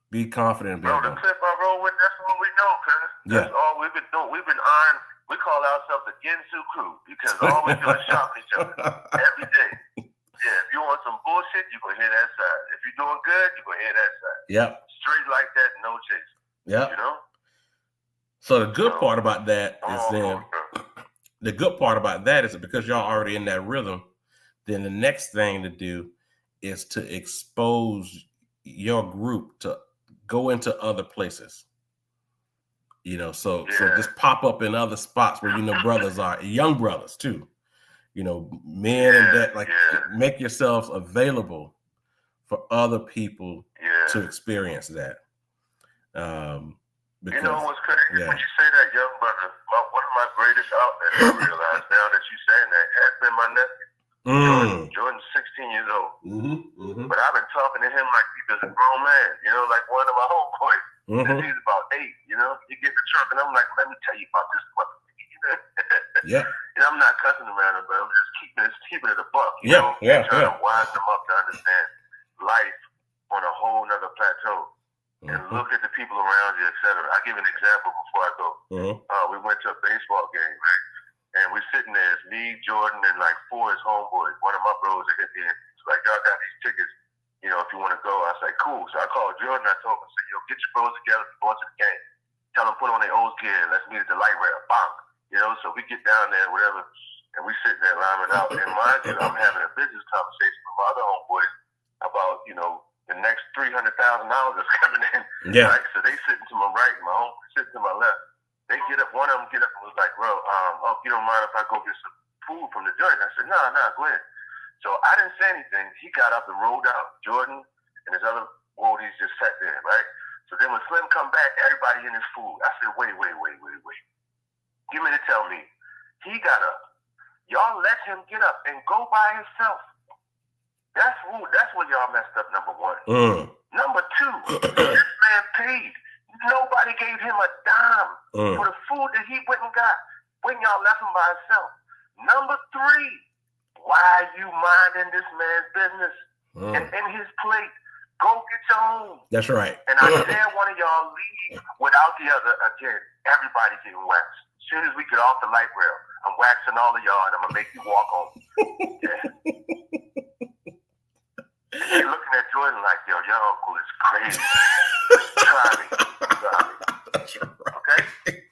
Be confident in being vulnerable. The clip I roll with, that's what we know, cuz. That's all we've been doing. We've been iron. We call ourselves the Ginsu crew because all we do is shopping each other every day. Yeah, if you want some bullshit, you're going to hear that side. If you're doing good, you're going to hear that side. Yep. Straight like that, no chase. Yep. You know? So the good part about that is the good part about that is that because y'all already in that rhythm, then the next thing to do is to expose your group to go into other places. You know, so just pop up in other spots where brothers are, young brothers too. You know, men and that, make yourselves available for other people to experience that. Because, what's crazy? When you say that, young brother, one of my greatest outlets, I realize now that you're saying that, has been my nephew. Jordan's 16 years old. But I've been talking to him like he was a grown man, like one of my homeboys. He's about 8, you get the truck, and I'm like, let me tell you about this motherfucker. Yeah. I'm not cussing around him, but I'm just keeping it a buck, trying to wise them up to understand life on a whole nother plateau. And look at the people around you, etc. I'll give an example before I go. We went to a baseball game, right? And we're sitting there, it's me, Jordan, and like 4 of his homeboys. One of my bros that hit the end. He's like, y'all got these tickets, if you want to go. I was like, cool. So I called Jordan, I told him, I said, yo, get your bros together, go into the game. Tell them put on their old gear, and let's meet at the light rail. Bang. So we get down there, whatever, and we sitting there lining out. And mind you, I'm having a business conversation with my other homeboys about, the next $300,000 that's coming in. Yeah. Right? So they sitting to my right, my homeboy sitting to my left. They get up, one of them get up and was like, bro, you don't mind if I go get some food from the joint? I said, nah, go ahead. So I didn't say anything. He got up and rolled out. Jordan and his other roadies just sat there, right? So then when Slim come back, everybody in his food. I said, wait. You mean to tell me he got up? Y'all let him get up and go by himself. That's rude. That's where y'all messed up, number 1. Number 2, this man paid. Nobody gave him a dime for the food that he went and got when y'all left him by himself. Number 3, why are you minding this man's business and in his plate? Go get your own. That's right. And I dare one of y'all leave without the other again. Everybody getting waxed. As soon as we get off the light rail, I'm waxing all of y'all and I'm going to make you walk home. You're looking at Jordan like, yo, your uncle is crazy. Try me. That's right. Okay?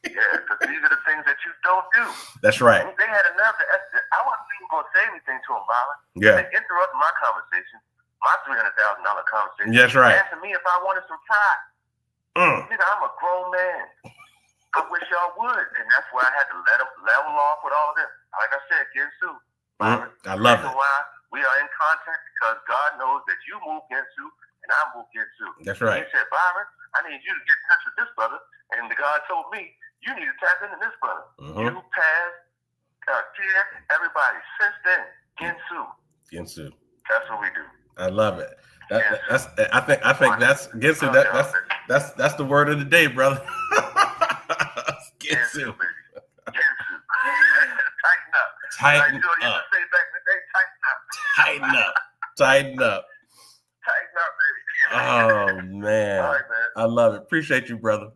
Yeah, because these are the things that you don't do. That's right. And they had enough to I wasn't even going to say anything to him, Byron. Yeah. They interrupted my conversation, my $300,000 conversation. That's right. Asking me if I wanted some fries. Nigga, I'm a grown man. I wish y'all would. And that's why I had to let them level off with all of this. Like I said, Ginsu. I love it. Why we are in contact because God knows that you move Ginsu and I move Ginsu. That's right. He said, Byron, I need you to get in touch with this brother. And God told me, you need to tap into this brother. You, Paz, Tia, everybody. Since then, Ginsu. That's what we do. I love it. I think that's Ginsu. That's the word of the day, brother. Ginsu. Tighten up. Tighten up. Tighten up. Tighten up, baby. Oh, man. All right, man. I love it. Appreciate you, brother.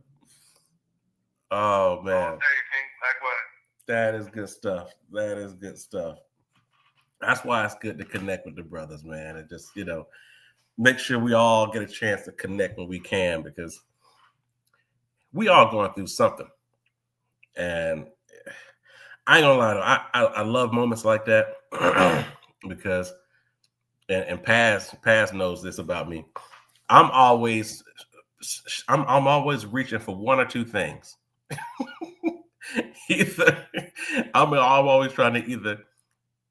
Oh, man. That is good stuff. That's why it's good to connect with the brothers, man. And just, make sure we all get a chance to connect when we can, because we all going through something. And I ain't gonna lie to you, I love moments like that because, and Paz knows this about me. I'm always reaching for one or two things. I'm always trying to either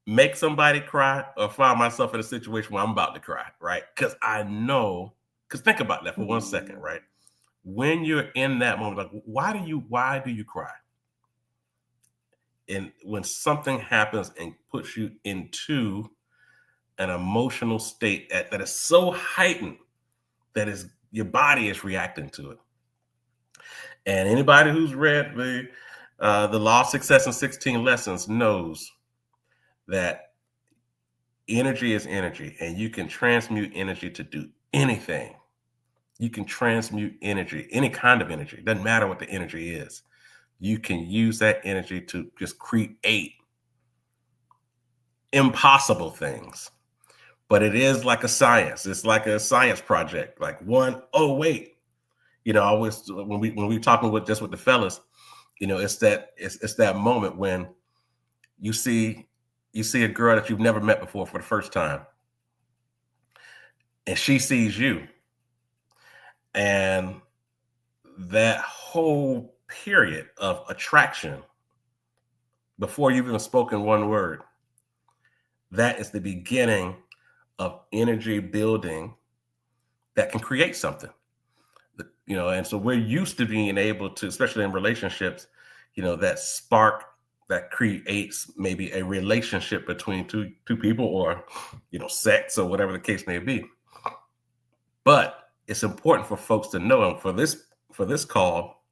make somebody cry or find myself in a situation where I'm about to cry, right? Because think about that for 1 second, right? When you're in that moment, like, why do you cry? And when something happens and puts you into an emotional state that is so heightened that is your body is reacting to it. And anybody who's read the Law of Success in 16 Lessons knows that energy is energy, and you can transmute energy to do anything. You can transmute energy, any kind of energy. It doesn't matter what the energy is. You can use that energy to just create impossible things. But it is like a science. It's like a science project. Like oh wait, always when we talking with the fellas, it's that moment when you see a girl that you've never met before for the first time, and she sees you, and that whole period of attraction before you've even spoken one word, that is the beginning of energy building that can create something. And so we're used to being able to, especially in relationships, that spark that creates maybe a relationship between two people, or sex, or whatever the case may be. But it's important for folks to know, and for this call,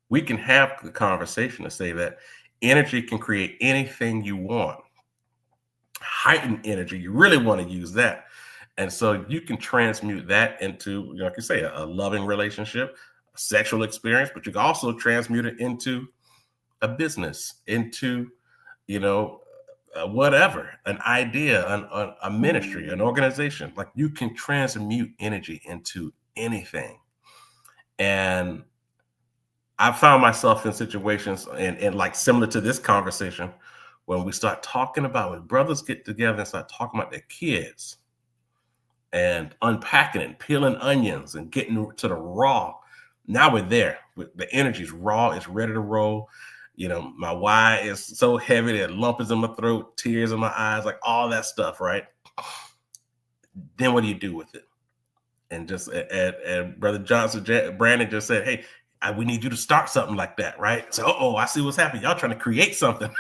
we can have the conversation to say that energy can create anything you want. Heightened energy, you really want to use that. And so you can transmute that into, like you say, a loving relationship, a sexual experience, but you can also transmute it into a business, into, whatever, an idea, a ministry, an organization. Like, you can transmute energy into anything. And I found myself in situations and like similar to this conversation, when we start talking about, when brothers get together and start talking about their kids and unpacking and peeling onions and getting to the raw. Now we're there. The energy's raw. It's ready to roll. My why is so heavy that lump is in my throat, tears in my eyes, like all that stuff, right? Then what do you do with it? And just and Brother Brandon just said, hey, we need you to start something like that, right? So, I see what's happening. Y'all trying to create something.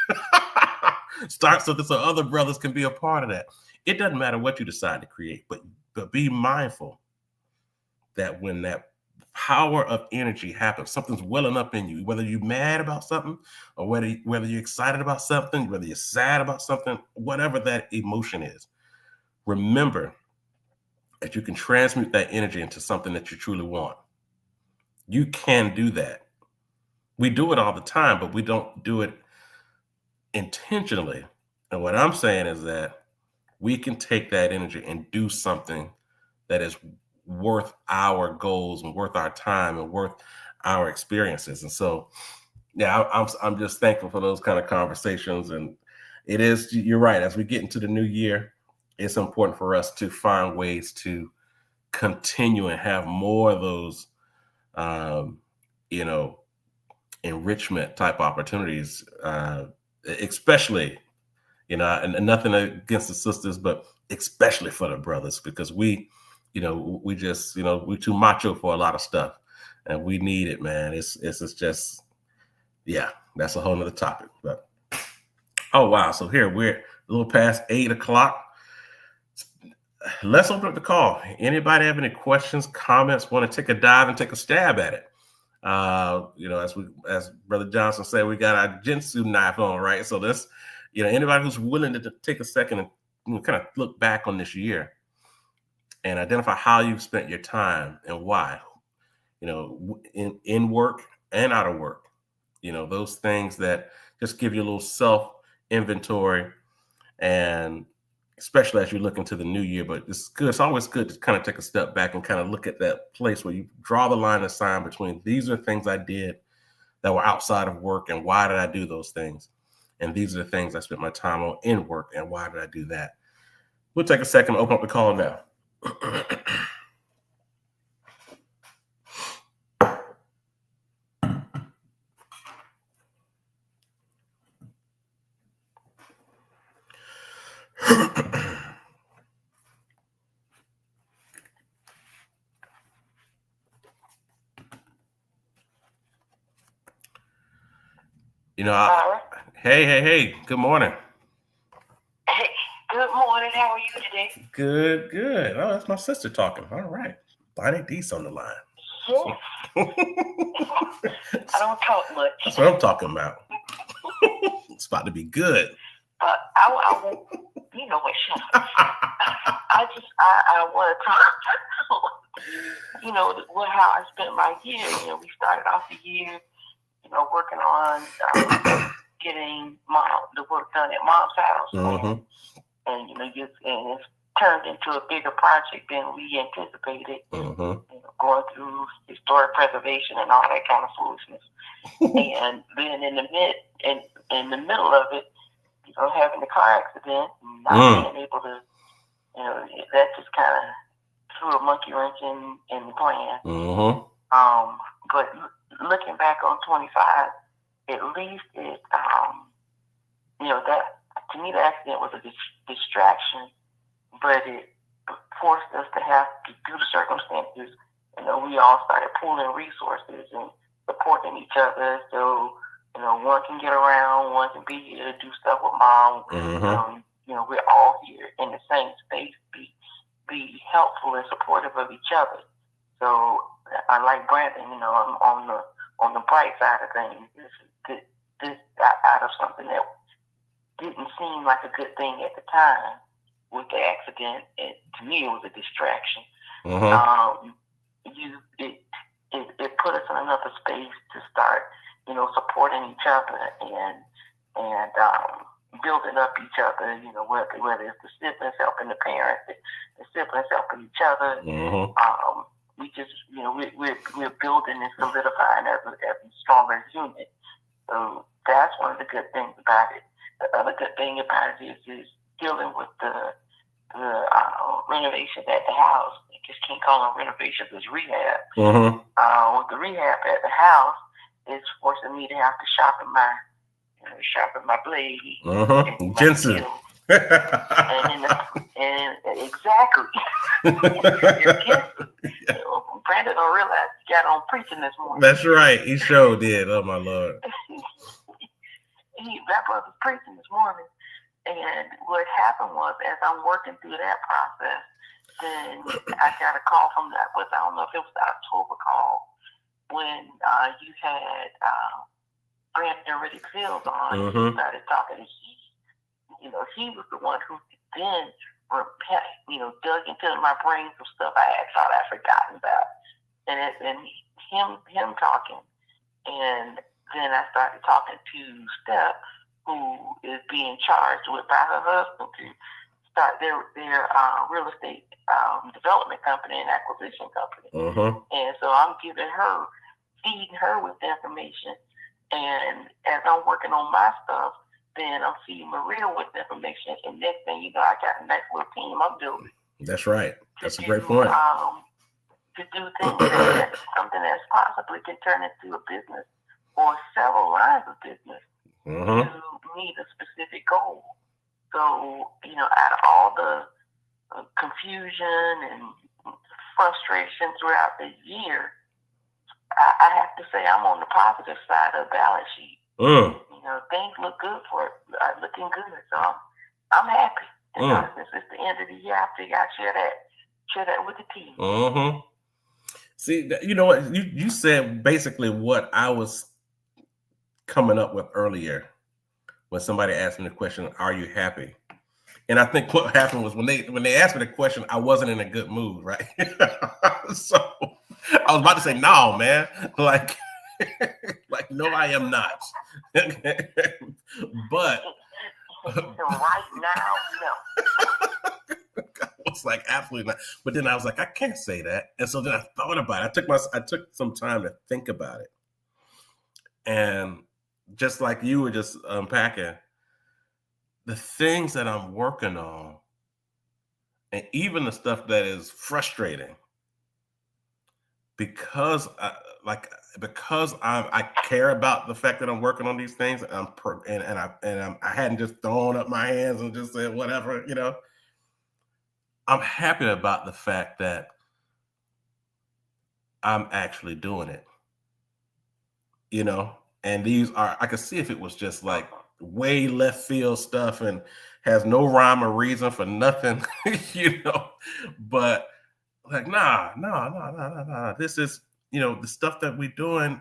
Start something so other brothers can be a part of that. It doesn't matter what you decide to create, but be mindful that when that power of energy happens, something's welling up in you, whether you're mad about something, or whether you're excited about something, whether you're sad about something, whatever that emotion is, remember that you can transmute that energy into something that you truly want. You can do that. We do it all the time, but we don't do it intentionally. And what I'm saying is that we can take that energy and do something that is worth our goals and worth our time and worth our experiences. And so, yeah, I'm just thankful for those kind of conversations. And it is, you're right, as we get into the new year, it's important for us to find ways to continue and have more of those, enrichment type opportunities, especially, and nothing against the sisters, but especially for the brothers, because we just, we're too macho for a lot of stuff, and we need it, man. It's just, yeah, that's a whole nother topic. But oh wow, so here we're a little past 8:00. Let's open up the call. Anybody have any questions, comments, want to take a dive and take a stab at it? As Brother Johnson said, we got our Jinsu knife on, right? So this, anybody who's willing to take a second and kind of look back on this year and identify how you've spent your time and why, in work and out of work, those things that just give you a little self inventory, and especially as you look into the new year. But it's good. It's always good to kind of take a step back and kind of look at that place where you draw the line of sign between these are things I did that were outside of work, and why did I do those things? And these are the things I spent my time on in work, and why did I do that? We'll take a second to open up the call now. Hey, good morning. Hey, Good morning. How are you today? Good, good. Oh, that's my sister talking. All right. Bonnie D's on the line. Yes. I don't talk much. That's what I'm talking about. It's about to be good. But I won't, you know what, shut up. I want to talk, you know, how I spent my year. You know, we started off the year, you know, working on getting the work done at Mom's house. Mm-hmm. And, you know, it's turned into a bigger project than we anticipated. Mm-hmm. You know, going through historic preservation and all that kind of foolishness. And then in the middle of it, you know, having the car accident, not being able to, you know, that just kind of threw a monkey wrench in the plan. Mm-hmm. But looking back on 25, at least it, you know, that to me the accident was a distraction, but it forced us to have to, due to circumstances, you know, we all started pooling resources and supporting each other. So, you know, one can get around, one can be here to do stuff with Mom. Mm-hmm. You know, we're all here in the same space, be helpful and supportive of each other. So, unlike Brandon, you know, I'm on the bright side of things. This got out of something that didn't seem like a good thing at the time with the accident. To me, it was a distraction. Mm-hmm. It put us in another space to start, you know, supporting each other and building up each other. You know, whether it's the siblings helping the parents, the siblings helping each other. Mm-hmm. We just, you know, we're building and solidifying as a stronger unit. So that's one of the good things about it. The other good thing about it is dealing with the renovations at the house. I just can't call them renovations, it's rehab. Mm-hmm. With the rehab at the house, it's forcing me to have to sharpen my blade. Mm-hmm. Jensen. and exactly. Brandon don't realize he got on preaching this morning. That's right. He sure did. Oh my Lord. That brother's preaching this morning. And what happened was, as I'm working through that process, then I got a call from that. I don't know if it was the October call when you had Brandon Riddick Fields on. Mm-hmm. He started talking. He was the one who then, dug into my brain some stuff I had thought I'd forgotten about, and him talking, and then I started talking to Steph, who is being charged with by her husband to start their real estate development company and acquisition company. Mm-hmm. And so I'm feeding her with information. And as I'm working on my stuff, then I'm feeding Maria with information. And next thing you know, I got a nice little team I'm building. That's right. That's a great point. To do things that something that's possibly can turn into a business or several lines of business. Mm-hmm. To meet a specific goal. So, out of all the confusion and frustration throughout the year, I have to say I'm on the positive side of the balance sheet. Things look good looking good. So I'm happy. Since it's the end of the year, I figure I share that with the team. Mm-hmm. See, you know what? You said basically what I was coming up with earlier when somebody asked me the question, "Are you happy?" And I think what happened was when they asked me the question, I wasn't in a good mood, right? So I was about to say, "No, man," like no, I am not. But right now, no. I was like, absolutely not. But then I was like, I can't say that. And so then I thought about it. I took some time to think about it. And just like you were just unpacking, the things that I'm working on, and even the stuff that is frustrating, because I care about the fact that I'm working on these things, and I hadn't just thrown up my hands and just said whatever, I'm happy about the fact that I'm actually doing it, and these are, I could see if it was just like way left field stuff and has no rhyme or reason for nothing, but like, nah. This is, the stuff that we're doing,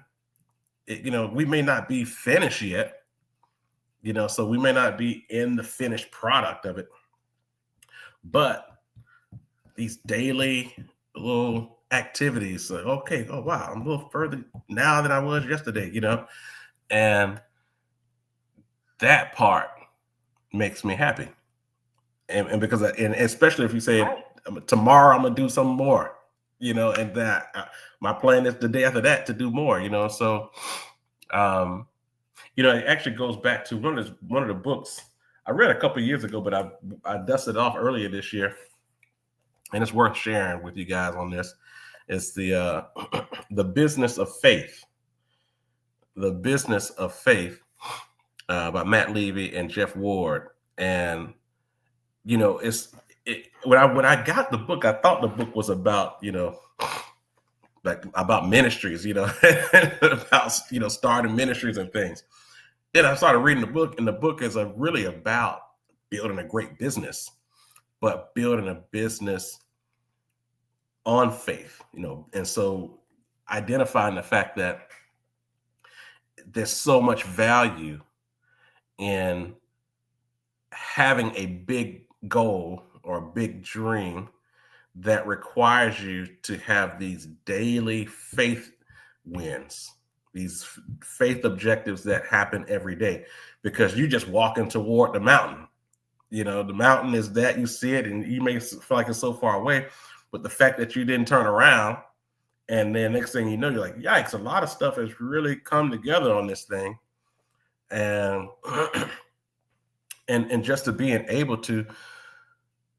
we may not be finished yet, so we may not be in the finished product of it, but these daily little activities, like, okay, oh wow, I'm a little further now than I was yesterday, and that part makes me happy. And because, and especially if you say, tomorrow I'm gonna do some more, and that my plan is the day after that to do more, so it actually goes back to one of the books I read a couple of years ago, but I dusted off earlier this year, and it's worth sharing with you guys on this. It's the the business of faith. The Business of Faith, by Matt Levy and Jeff Ward. And when I got the book, I thought the book was about like about ministries, about starting ministries and things. Then I started reading the book, and the book is really about building a great business, but building a business on faith, and so identifying the fact that there's so much value in having a big goal or a big dream that requires you to have these daily faith wins, these faith objectives that happen every day, because you just walking toward the mountain. The mountain is that you see it and you may feel like it's so far away, but the fact that you didn't turn around, and then next thing you know, you're like, yikes, a lot of stuff has really come together on this thing. And and just to being able to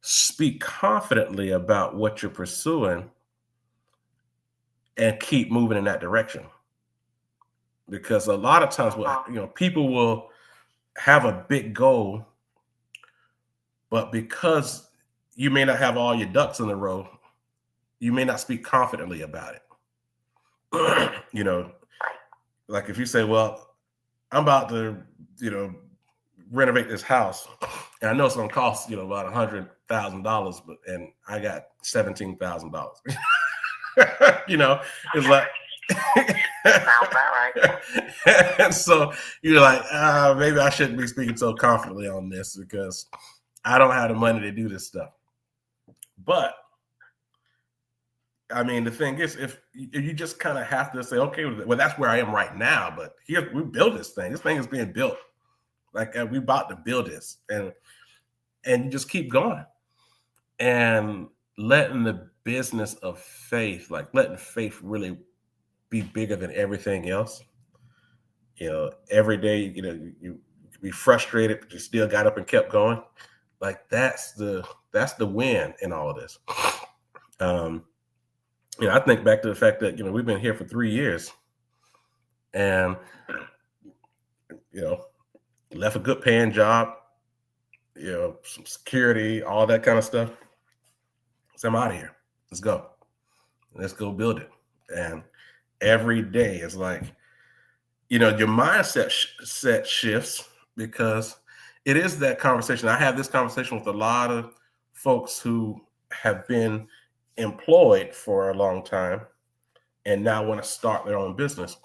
speak confidently about what you're pursuing and keep moving in that direction. Because a lot of times, people will have a big goal, but because you may not have all your ducks in a row, you may not speak confidently about it. Like if you say, well, I'm about to, renovate this house, and I know it's going to cost, about $100,000, and I got $17,000. It's like, sounds about right. And so you're like, maybe I shouldn't be speaking so confidently on this because I don't have the money to do this stuff. But I mean, the thing is, if you just kind of have to say, okay, well, that's where I am right now, but here we build this thing. This thing is being built. Like we about to build this, and you just keep going and letting the business of faith, like letting faith really be bigger than everything else. Every day, you be frustrated, but you still got up and kept going. Like that's the win in all of this. I think back to the fact that we've been here for 3 years, and left a good paying job, some security, all that kind of stuff. So I'm out of here. Let's go. Let's go build it. And every day is like, your mindset set shifts, because it is that conversation. I have this conversation with a lot of folks who have been employed for a long time and now want to start their own business.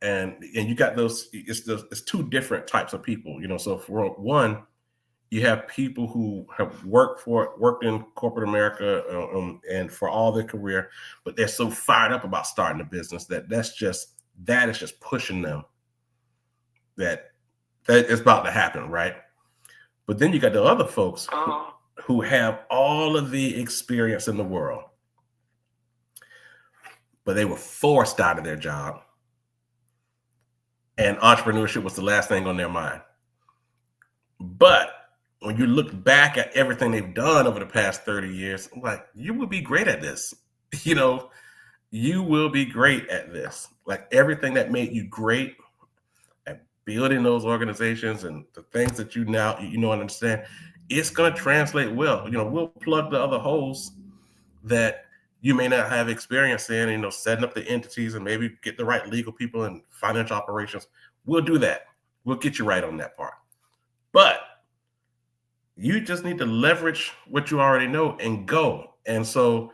And you got those, it's two different types of people, so for one, you have people who have worked in corporate America and for all their career, but they're so fired up about starting a business that is just pushing them, that it's about to happen, right? But then you got the other folks who have all of the experience in the world, but they were forced out of their job, and entrepreneurship was the last thing on their mind. But when you look back at everything they've done over the past 30 years, like, you will be great at this. You will be great at this. Like everything that made you great at building those organizations and the things that you now, and understand, it's going to translate well. We'll plug the other holes that you may not have experience in, setting up the entities and maybe get the right legal people and financial operations. We'll do that. We'll get you right on that part. But You just need to leverage what you already know and go. And so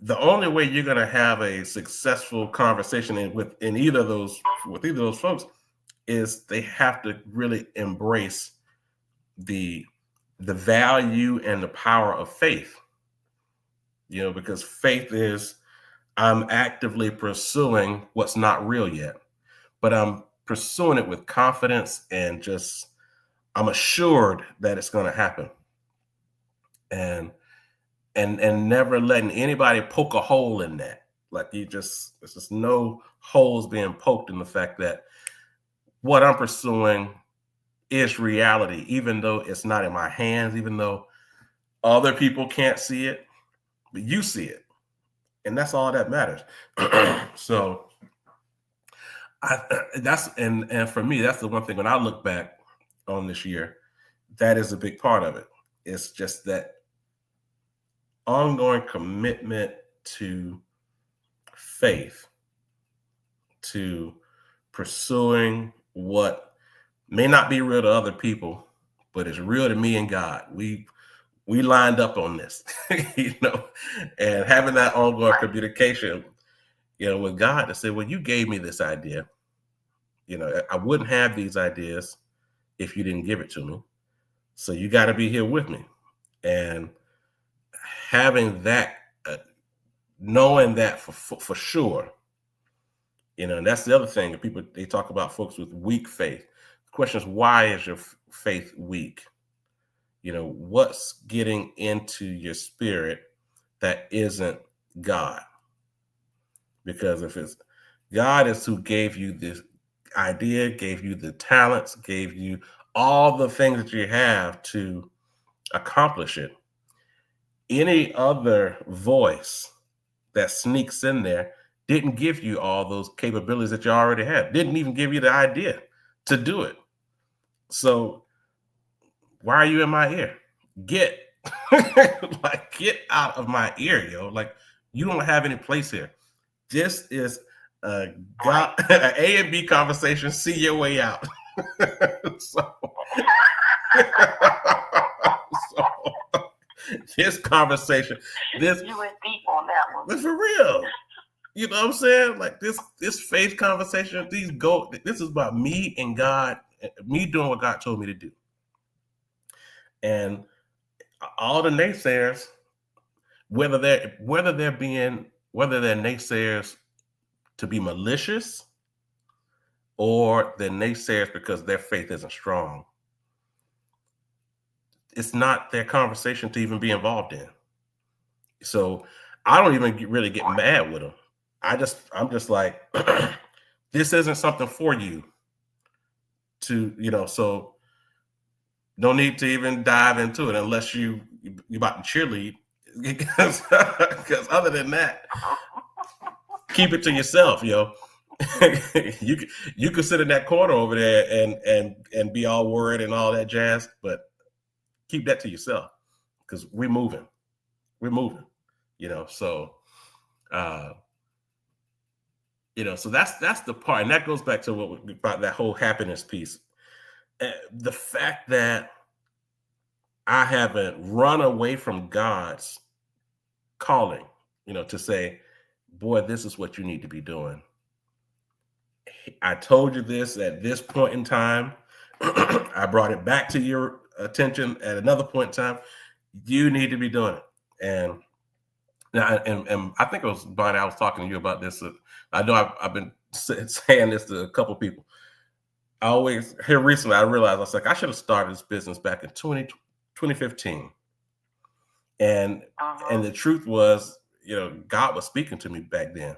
the only way you're going to have a successful conversation with either of those folks is they have to really embrace the value and the power of faith. Because faith is, I'm actively pursuing what's not real yet, but I'm pursuing it with confidence and just I'm assured that it's going to happen. And never letting anybody poke a hole in that. Like there's just no holes being poked in the fact that what I'm pursuing is reality, even though it's not in my hands, even though other people can't see it, but you see it. And that's all that matters. So and for me, that's the one thing when I look back on this year, that is a big part of it. It's just that ongoing commitment to faith, to pursuing what may not be real to other people, but it's real to me and God. We lined up on this, and having that ongoing communication, with God to say, well, you gave me this idea. I wouldn't have these ideas if you didn't give it to me. So you got to be here with me. And having that, knowing that for sure, and that's the other thing. People, they talk about folks with weak faith. The question is, why is your faith weak? What's getting into your spirit that isn't God? Because if it's God is who gave you this idea, gave you the talents, gave you all the things that you have to accomplish it. Any other voice that sneaks in there didn't give you all those capabilities that you already had, didn't even give you the idea to do it. So why are you in my ear? Get out of my ear, yo. Like, you don't have any place here. This is an A and B conversation. See your way out. so this conversation, you went deep on that one. But for real. You know what I'm saying? Like this faith conversation, this is about me and God, me doing what God told me to do. And all the naysayers, whether they're naysayers to be malicious or they're naysayers because their faith isn't strong, it's not their conversation to even be involved in. So I don't even really get mad with them. I'm just like, this isn't something for you to, so no need to even dive into it unless you about to cheerlead, because other than that, keep it to yourself, yo. you could sit in that corner over there and be all worried and all that jazz, but keep that to yourself, because we're moving, so so that's the part, and that goes back to about that whole happiness piece. The fact that I haven't run away from God's calling, to say, boy, this is what you need to be doing. I told you this at this point in time. I brought it back to your attention at another point in time. You need to be doing it. And now, and I think it was Bonnie, I was talking to you about this. I know I've been saying this to a couple people. Here recently, I realized, I was like, I should have started this business back in 2015. And the truth was, God was speaking to me back then.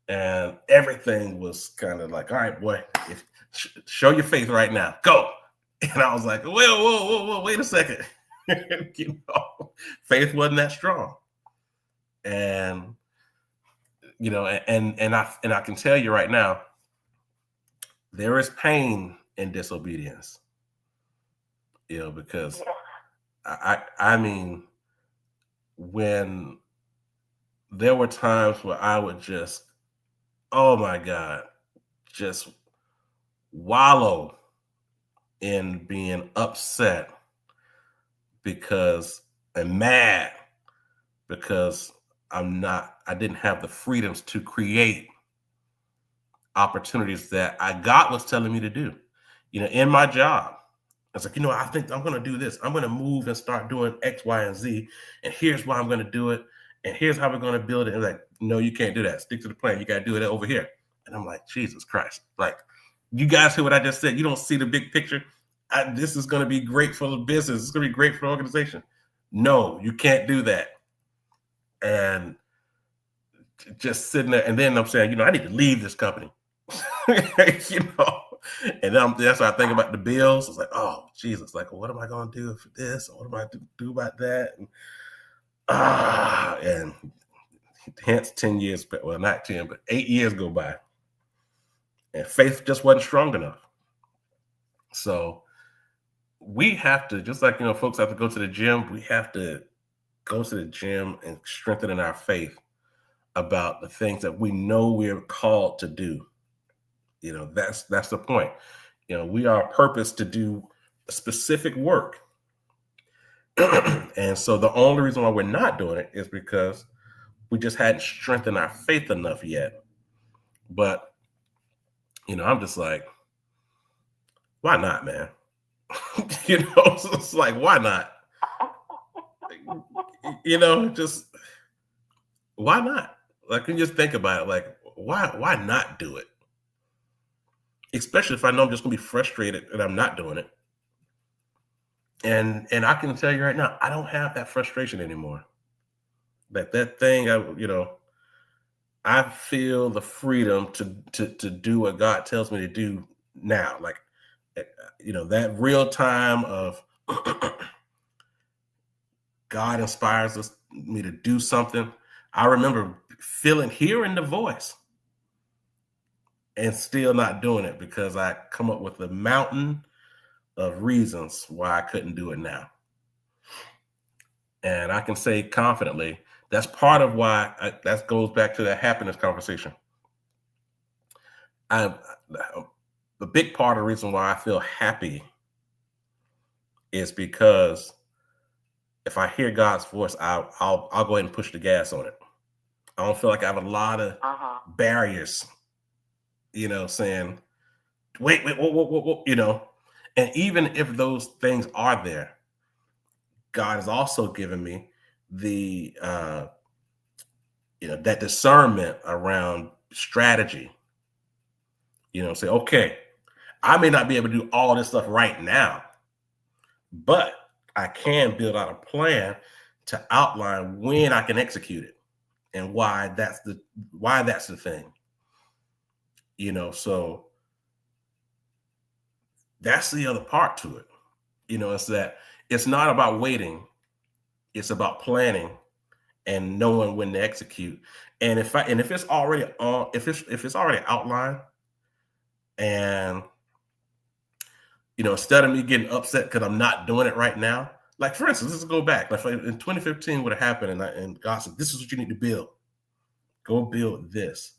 And everything was kind of like, all right, boy, show your faith right now. Go. And I was like, whoa, wait a second. Faith wasn't that strong. And, and I can tell you right now, there is pain in disobedience, because I mean, when there were times where I would just, oh my God, just wallow in being upset because I'm mad because I didn't have the freedoms to create opportunities that God was telling me to do, in my job. It's like, I think I'm going to do this. I'm going to move and start doing X, Y, and Z. And here's why I'm going to do it. And here's how we're going to build it. And like, no, you can't do that. Stick to the plan. You got to do it over here. And I'm like, Jesus Christ. Like, you guys hear what I just said? You don't see the big picture. This is going to be great for the business. It's going to be great for the organization. No, you can't do that. And just sitting there. And then I'm saying, I need to leave this company. And that's why I think about the bills. It's like, oh, Jesus, like, what am I going to do for this? What am I to do about that? And hence 10 years, well, not 10, but 8 years go by. And faith just wasn't strong enough. So we have to, just like, folks have to go to the gym, we have to go to the gym and strengthen our faith about the things that we know we're called to do. That's the point. We are purposed to do specific work. And so the only reason why we're not doing it is because we just hadn't strengthened our faith enough yet. But, I'm just like, why not, man? It's like, why not? Just why not? Like, you just think about it, like, why not do it? Especially if I know I'm just gonna be frustrated and I'm not doing it. And I can tell you right now, I don't have that frustration anymore. Like that thing, I feel the freedom to do what God tells me to do now. Like, that real time of God inspires me to do something. I remember hearing the voice and still not doing it because I come up with a mountain of reasons why I couldn't do it now. And I can say confidently, that's part of why that goes back to that happiness conversation. The big part of the reason why I feel happy is because if I hear God's voice, I'll go ahead and push the gas on it. I don't feel like I have a lot of barriers, saying, wait, whoa, And even if those things are there, God has also given me the, that discernment around strategy. Say, okay, I may not be able to do all this stuff right now, but I can build out a plan to outline when I can execute it and why that's the thing. So that's the other part to it. It's that it's not about waiting. It's about planning and knowing when to execute. And if it's already on, if it's already outlined, and instead of me getting upset because I'm not doing it right now, like for instance, let's go back. Like in 2015 would have happened, and God said, "This is what you need to build. Go build this."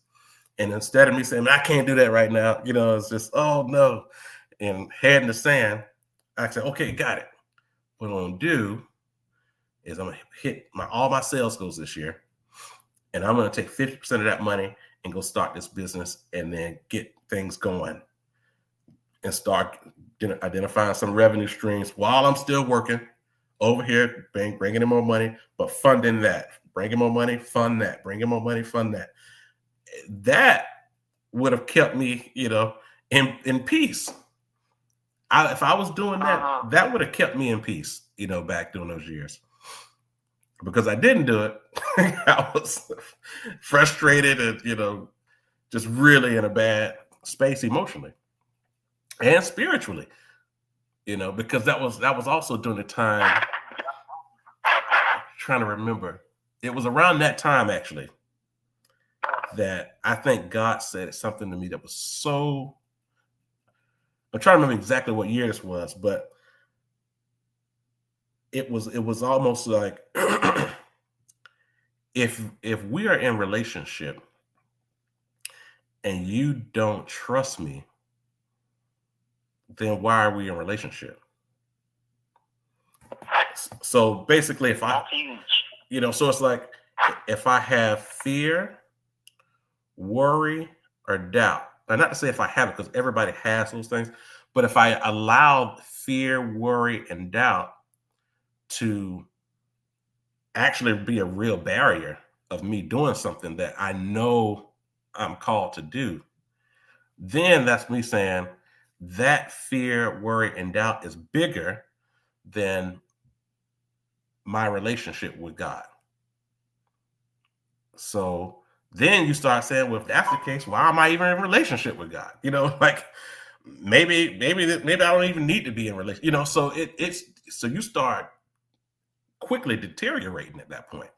And instead of me saying, "I can't do that right now," it's just, "Oh no," and head in the sand, I said, "Okay, got it. What I'm gonna do is I'm gonna hit all my sales goals this year, and I'm gonna take 50% of that money and go start this business, and then get things going, and start identifying some revenue streams while I'm still working over here, bringing in more money, but funding that, bringing more money, fund that, bringing more money, fund that." That would have kept me, in peace. If I was doing that, that would have kept me in peace, back during those years. Because I didn't do it, I was frustrated and, just really in a bad space emotionally and spiritually, because that was also during the time, I'm trying to remember, it was around that time actually that I think God said something to me that was so, I'm trying to remember exactly what year this was, but it was almost like if we are in relationship and you don't trust me, then why are we in relationship? So basically, if That's huge. So it's like if I have fear, worry, or doubt, and not to say if I have it, because everybody has those things, but if I allow fear, worry, and doubt to actually be a real barrier of me doing something that I know I'm called to do, then that's me saying that fear, worry, and doubt is bigger than my relationship with God. So then you start saying, well, if that's the case, why am I even in a relationship with God? Like maybe I don't even need to be in relationship. So so you start quickly deteriorating at that point.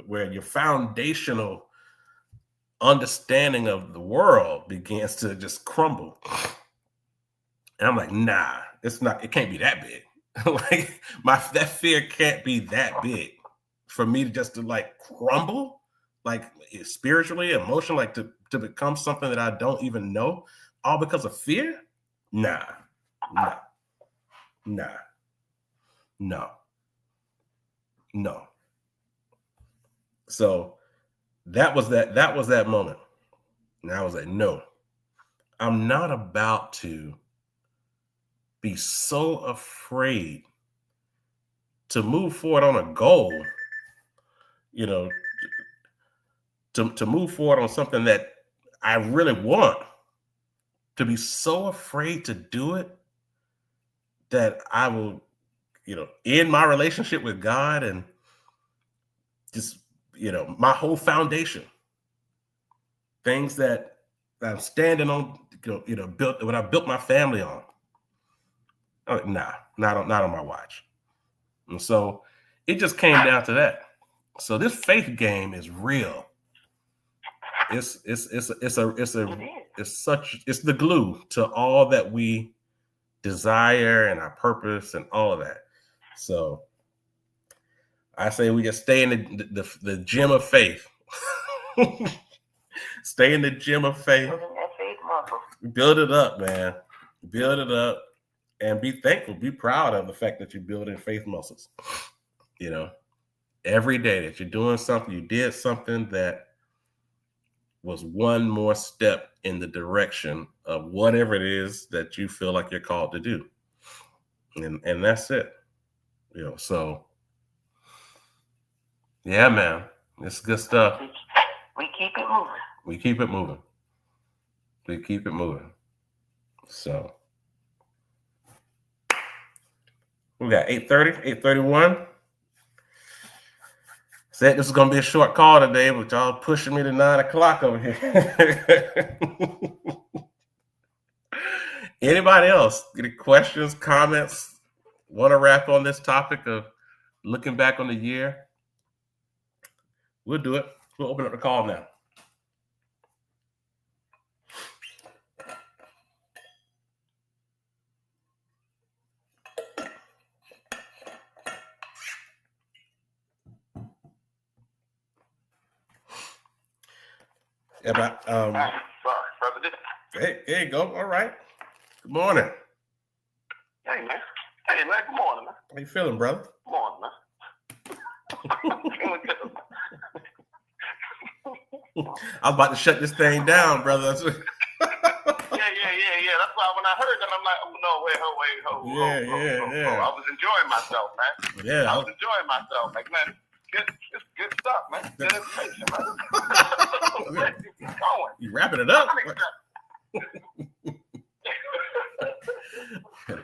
Where your foundational understanding of the world begins to just crumble. And I'm like, nah, it can't be that big. Like that fear can't be that big for me to like crumble, like spiritually, emotionally, like to become something that I don't even know, all because of fear. Nah. No. So that was that moment. And I was like, no, I'm not about to be so afraid to move forward on a goal, to move forward on something that I really want, to be so afraid to do it that I will, end my relationship with God and just, my whole foundation, things that I'm standing on, built what I built my family on. I'm like, nah, not on my watch. And so it just came down to that. So this faith game is real. It's the glue to all that we desire and our purpose and all of that. So I say we just stay in the gym of faith. Stay in the gym of faith. Build it up, man. Build it up and be thankful. Be proud of the fact that you're building faith muscles. Every day that you're doing something, you did something that was one more step in the direction of whatever it is that you feel like you're called to do. And that's it. So yeah, man, it's good stuff. We keep it moving. We keep it moving. We keep it moving. So we got 8:30, 8:31. Said this is gonna be a short call today, but y'all pushing me to 9 o'clock over here. Anybody else? Any questions, comments? Want to wrap on this topic of looking back on the year? We'll do it. We'll open up the call now. Yeah, hey, there you go. All right. Good morning. Hey, man. Good morning, man. How you feeling, brother? Good morning, man. I was about to shut this thing down, brother. Yeah. That's why when I heard that, I'm like, oh, no, wait. I was enjoying myself, man. Yeah. I was enjoying myself. Like, man, it's good stuff, man. Good information, man. Keep going. You wrapping it up?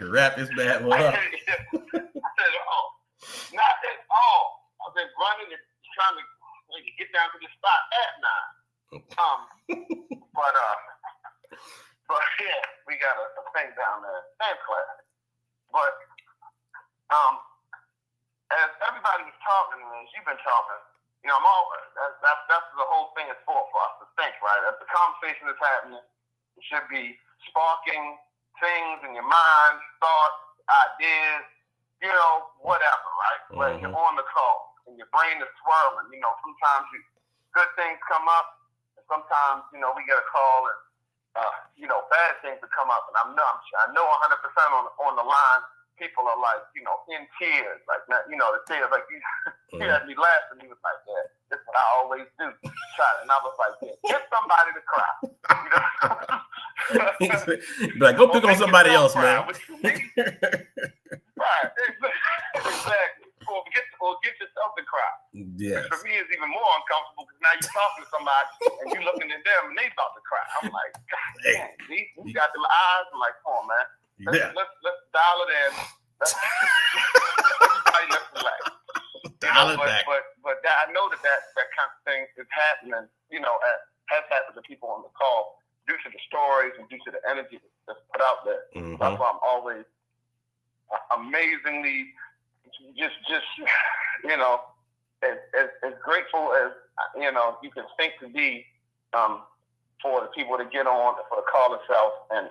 Wrap this bad boy up. Not at all. I've been running and trying to get down to the spot at 9. But yeah, we got a thing down there in class. But as everybody was talking, and as you've been talking, I'm always that's the whole thing is for us to think, right? As the conversation is happening, it should be sparking things in your mind, thoughts, ideas, whatever, right? When you're on the call and your brain is swirling, sometimes good things come up, and sometimes, we get a call and, bad things will come up. And I know 100% on the line people are like, in tears, like, the tears, like, he had me laughing. He was like, yeah, this is what I always do. And I was like, yeah, get somebody to cry. Like, go pick on somebody else, man. Right, exactly. Or get yourself to cry. Yes. Which for me is even more uncomfortable because now you're talking to somebody and you looking at them and they about to cry. I'm like, God damn, you got them eyes. I'm like, come on, man. Let's dial it in. Everybody let's relax. Dial it back. But I know that kind of thing is happening, has happened to people on the call due to the stories and due to the energy that's put out there. Mm-hmm. That's why I'm always amazingly just as grateful as you can think to be for the people to get on for the call itself, and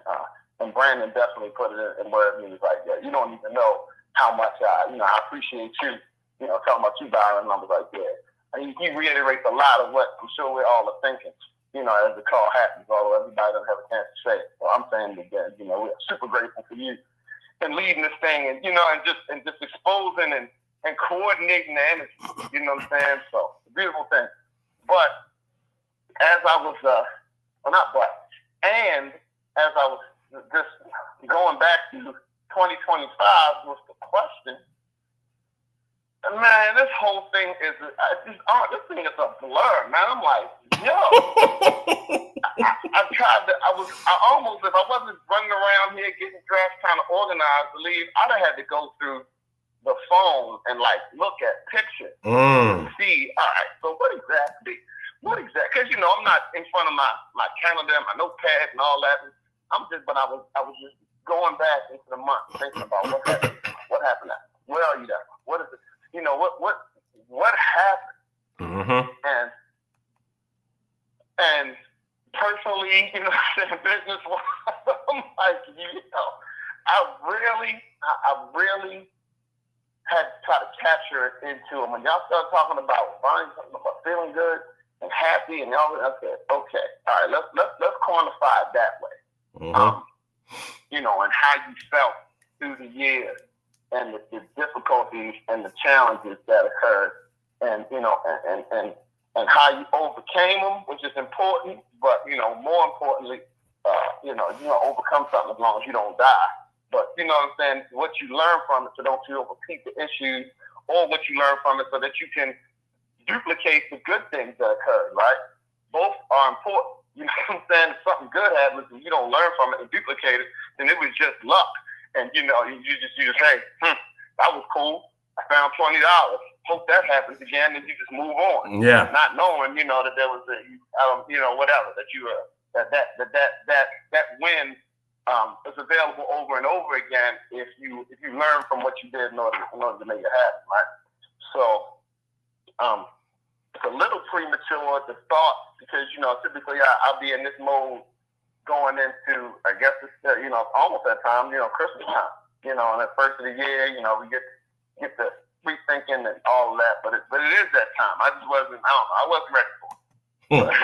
Brandon definitely put it in where it means like that. You don't even know how much I appreciate you. Talking about you, Byron, and I was like, yeah. And he reiterates a lot of what I'm sure we all are thinking. As the call happens, although everybody doesn't have a chance to say it. So I'm saying that we're super grateful for you and leading this thing, and just exposing and coordinating the energy. You know what I'm saying? So it's a beautiful thing. But as I was as I was just going back to 2025 was the question. Man, this whole thing is this thing is a blur, man. I'm like, yo. I almost, if I wasn't running around here getting dressed, trying to organize to leave, I'd have had to go through the phone and like look at pictures and see, all right, so what exactly, because I'm not in front of my calendar and my notepad and all that. I was just going back into the month thinking about what happened now? Where are you at? What is it? What happened? Mm-hmm. And personally, business wise, I'm like, I really had to try to capture it into it. When y'all start talking about feeling good and happy and all that, I said, okay, all right, let's quantify it that way. Mm-hmm. And how you felt through the years and the difficulties and the challenges that occurred, and and how you overcame them, which is important. But more importantly, you overcome something as long as you don't die. But you know what I'm saying? What you learn from it, so don't you repeat the issues, or what you learn from it, so that you can duplicate the good things that occurred. Right? Both are important. You know what I'm saying? If something good happens and you don't learn from it and duplicate it, then it was just luck. And you just hey, that was cool. I found $20. Hope that happens again, and you just move on. Yeah. Not knowing, that there was whatever that you that win is available over and over again if you learn from what you did in order to make it happen, right? So it's a little premature to thought because typically I'll be in this mode going into, I guess it's almost that time, Christmas time, and the first of the year, we get the rethinking and all of that, but it is that time. I just wasn't, I wasn't ready for it.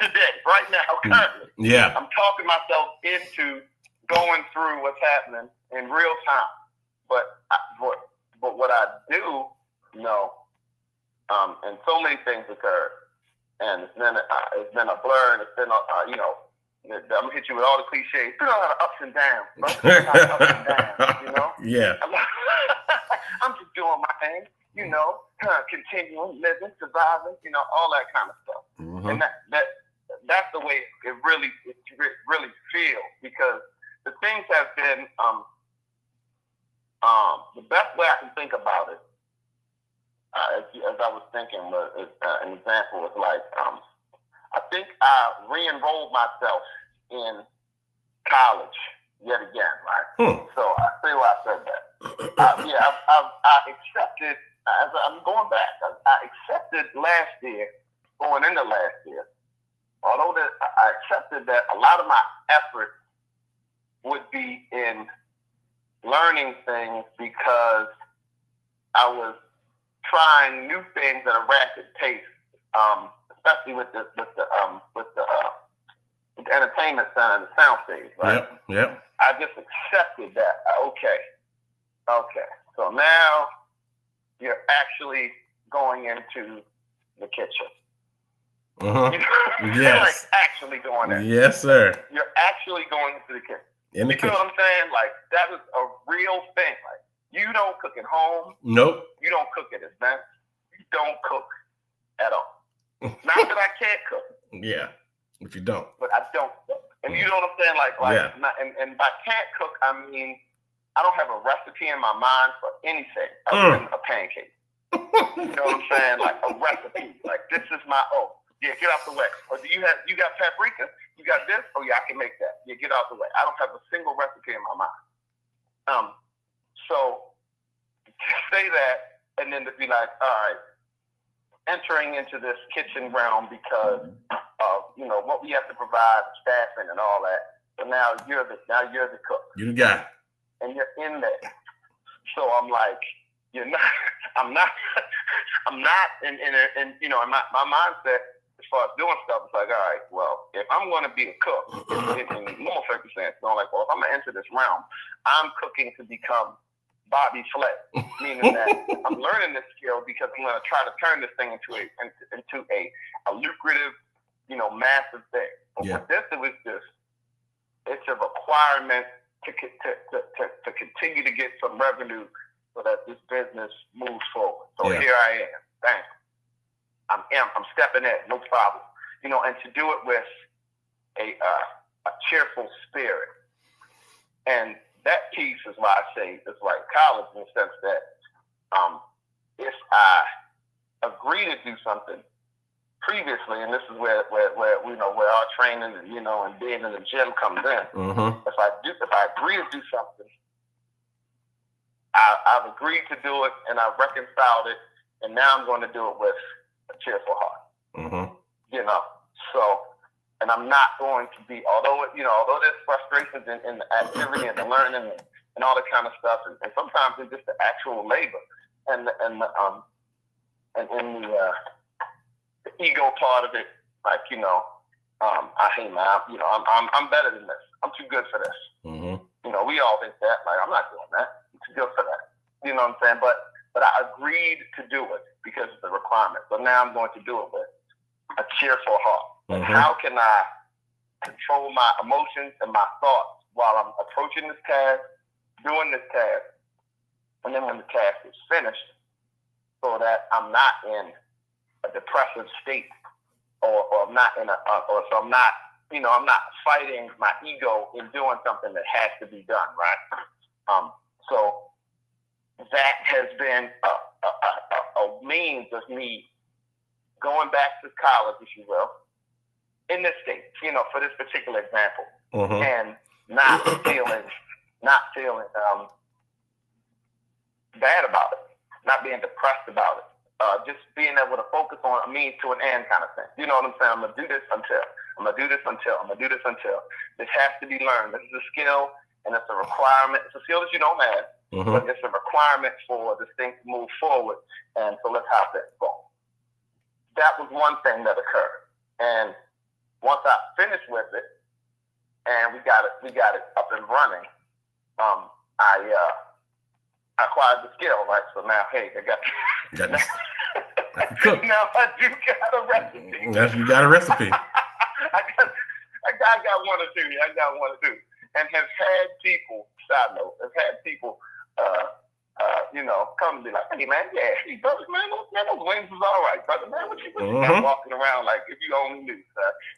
Today, right now, currently. Yeah. I'm talking myself into going through what's happening in real time. But what I do know, and so many things occurred, and it's been a blur, and it's been I'm gonna hit you with all the cliches. There's a lot of ups and downs, Yeah. I'm just doing my thing, continuing, living, surviving, all that kind of stuff. Mm-hmm. And that's the way it really feels, because the things have been the best way I can think about it. As I was thinking, an example was like I think I re-enrolled myself in college yet again, right? So I say why I said that. I accepted, as I'm going back, I accepted last year, going into last year, although that I accepted that a lot of my effort would be in learning things because I was trying new things at a rapid pace, especially with the entertainment center and the sound stage, right? Yep. I just accepted that. Okay, Okay. So now you're actually going into the kitchen. Yes. Like actually going there. Yes, sir. You're actually going into the kitchen. In the kitchen. You know what I'm saying? Like, that is a real thing. Like, you don't cook at home. Nope. You don't cook at events. You don't cook at all. Not that I can't cook. Yeah, but you don't. But I don't cook. And you know what I'm saying? Like, yeah. And by can't cook, I mean, I don't have a recipe in my mind for anything other than a pancake. You know what I'm saying? Like a recipe. Like, this is my yeah, get out the way. Or you got paprika? You got this? Oh yeah, I can make that. Yeah, get out the way. I don't have a single recipe in my mind. So to say that and then to be like, all right, entering into this kitchen realm because of, you know, what we have to provide, staffing and all that. So now you're the cook. You the guy. And you're in there. So I'm like, I'm not in you know, in my mindset as far as doing stuff, it's like, all right, well, if I'm going to be a cook, in normal circumstances, I'm like, well, if I'm going to enter this realm, I'm cooking to become Bobby Flay, meaning that I'm learning this skill because I'm going to try to turn this thing into a lucrative, you know, massive thing. But with this, it's a requirement to continue to get some revenue so that this business moves forward. So here I am. Bang. I'm stepping in, no problem. You know, and to do it with a cheerful spirit. And that piece is why I say it's like college in the sense that if I agree to do something previously, and this is where you know, where our training and, you know, and being in the gym comes in. If I agree to do something, I've agreed to do it and I've reconciled it, and now I'm going to do it with a cheerful heart. You know, so, and I'm not going to be, although there's frustrations in the activity and the learning and all that kind of stuff, and sometimes it's just the actual labor and the ego part of it. Like, you know, I hate I'm better than this. I'm too good for this. You know, we all think that. Like, I'm not doing that. I'm too good for that. You know what I'm saying? But I agreed to do it because it's a requirement. So now I'm going to do it with a cheerful heart. And how can I control my emotions and my thoughts while I'm approaching this task, doing this task, and then when the task is finished, so that I'm not in a depressive state, or I'm not in so I'm not, you know, I'm not fighting my ego in doing something that has to be done, right? So that has been a means of me going back to college, if you will, in this state, you know, for this particular example, and not feeling bad about it, not being depressed about it, just being able to focus on a means to an end kind of thing. You know what I'm saying? I'm gonna do this until. This has to be learned. This is a skill, and it's a requirement. It's a skill that you don't have, but it's a requirement for this thing to move forward. And so let's hop in. Boom. That was one thing that occurred, and once I finished with it, and we got it up and running, I acquired the skill, right? So now, hey, I got now I do got a recipe. Yes, you got a recipe. I got one or two. And have had people, side note, you know, come and be like, hey man, hey brother, man, those wings was all right, brother, man. What you got walking around like, if you only knew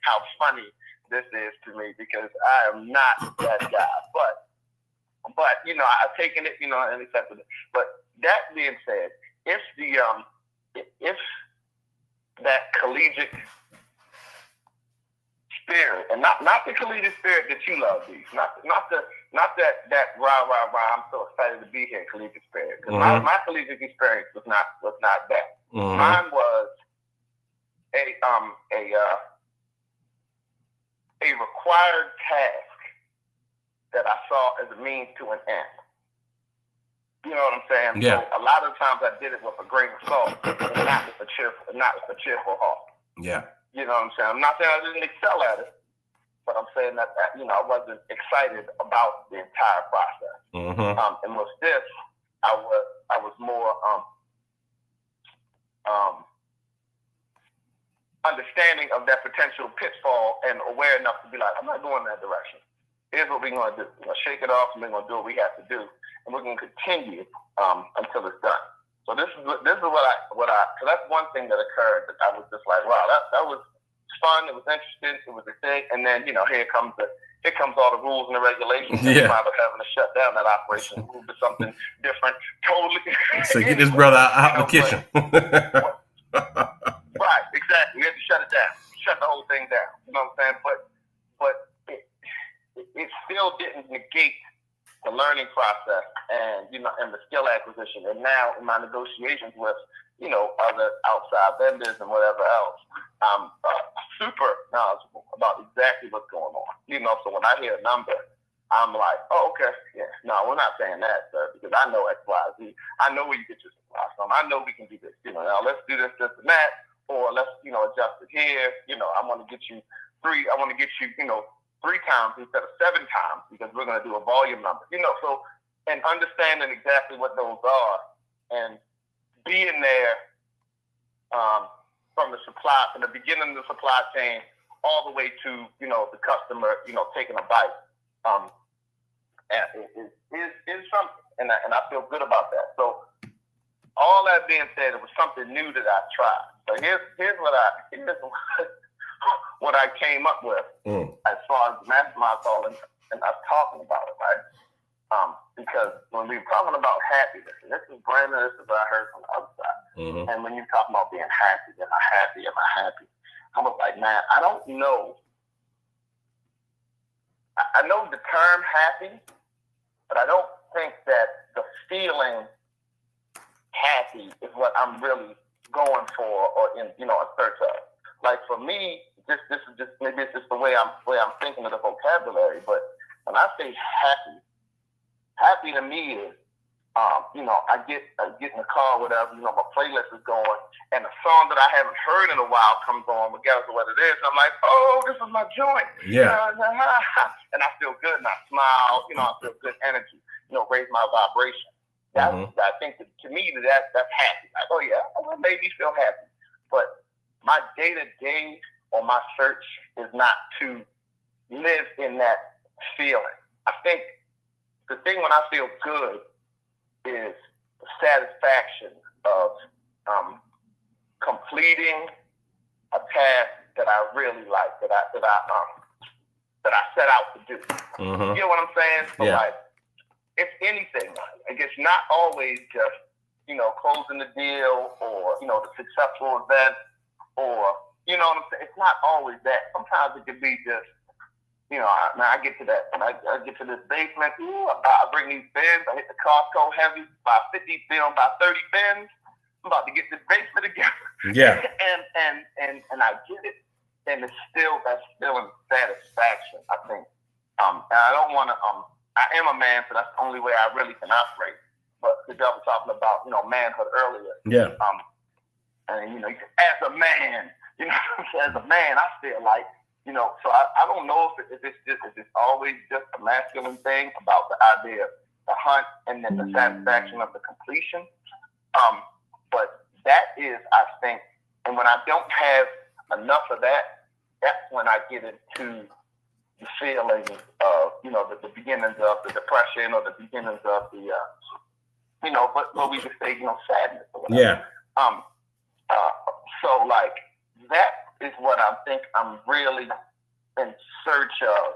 how funny this is to me, because I am not that guy. But you know, I've taken it, you know, and accepted it. But that being said, if that collegiate spirit, and not the collegiate spirit that you love, these, not that rah, I'm so excited to be here collegiate spirit. Because my collegiate experience was not that. Mine was a required task that I saw as a means to an end. You know what I'm saying? Yeah. So a lot of times I did it with a grain of salt, and not with a cheerful heart. Yeah. You know what I'm saying? I'm not saying I didn't excel at it, but I'm saying that you know, I wasn't excited about the entire process. And with this, I was more understanding of that potential pitfall and aware enough to be like, I'm not going that direction. Here's what we're going to do. We're going to shake it off, and we're going to do what we have to do, and we're going to continue until it's done. So this is what I because that's one thing that occurred that I was just like, wow, that was fun. It was interesting. It was a thing, and then here comes all the rules and the regulations. Yeah. And having to shut down that operation, move to something different, totally. So get this brother out the kitchen. Right, exactly. We had to shut it down, shut the whole thing down. You know what I'm saying? But it still didn't negate the learning process and and the skill acquisition. And now in my negotiations with other outside vendors and whatever else, I'm super knowledgeable about exactly what's going on. So when I hear a number, I'm like, oh, okay, yeah, no, we're not saying that, sir, because I know X, Y, Z. I know where you get your supply from. I know we can do this. Now let's do this, this, and that, or let's adjust it here. I want to get you 3 times instead of 7 times because we're going to do a volume number. So and understanding exactly what those are and being there from the beginning of the supply chain all the way to the customer taking a bite is something, and I feel good about that. So all that being said, it was something new that I tried. So here's what I came up with as far as the Mastermind call and us talking about it, right? Because when we were talking about happiness, and this is brand new, this is what I heard from the other side. Mm-hmm. And when you're talking about being happy, am I happy? I was like, man, I don't know. I know the term happy, but I don't think that the feeling happy is what I'm really going for or in a search of. Like for me, this is just maybe it's just the way I'm thinking of the vocabulary. But when I say happy to me is I get in the car, whatever, my playlist is going, and a song that I haven't heard in a while comes on, regardless of what it is. I'm like, oh, this is my joint. Yeah. And I feel good, and I smile. I feel good energy. Raise my vibration. I think that, to me that's happy. Like, oh yeah, that made me feel happy. But my day-to-day or my search is not to live in that feeling. I think the thing when I feel good is the satisfaction of completing a task that I really like, that I set out to do. Mm-hmm. You know what I'm saying? So like, it's anything. I guess not always just closing the deal or the successful event or what I'm saying. It's not always that. Sometimes it can be just. I get to that. I get to this basement. I bring these bins. I hit the Costco heavy. Buy 50 bins, buy 30 bins. I'm about to get this basement together. Yeah. and I get it. And it's still that feeling of satisfaction, I think. And I don't want to. I am a man, so that's the only way I really can operate. But the devil talking about manhood earlier. Yeah. And as a man, as a man, I feel like. So I don't know if it's always just a masculine thing about the idea of the hunt and then the satisfaction of the completion. But that is, I think, and when I don't have enough of that, that's when I get into the feeling of, the beginnings of the depression or the beginnings of the, what we just say, sadness or whatever. Yeah. So like that is what I think I'm really in search of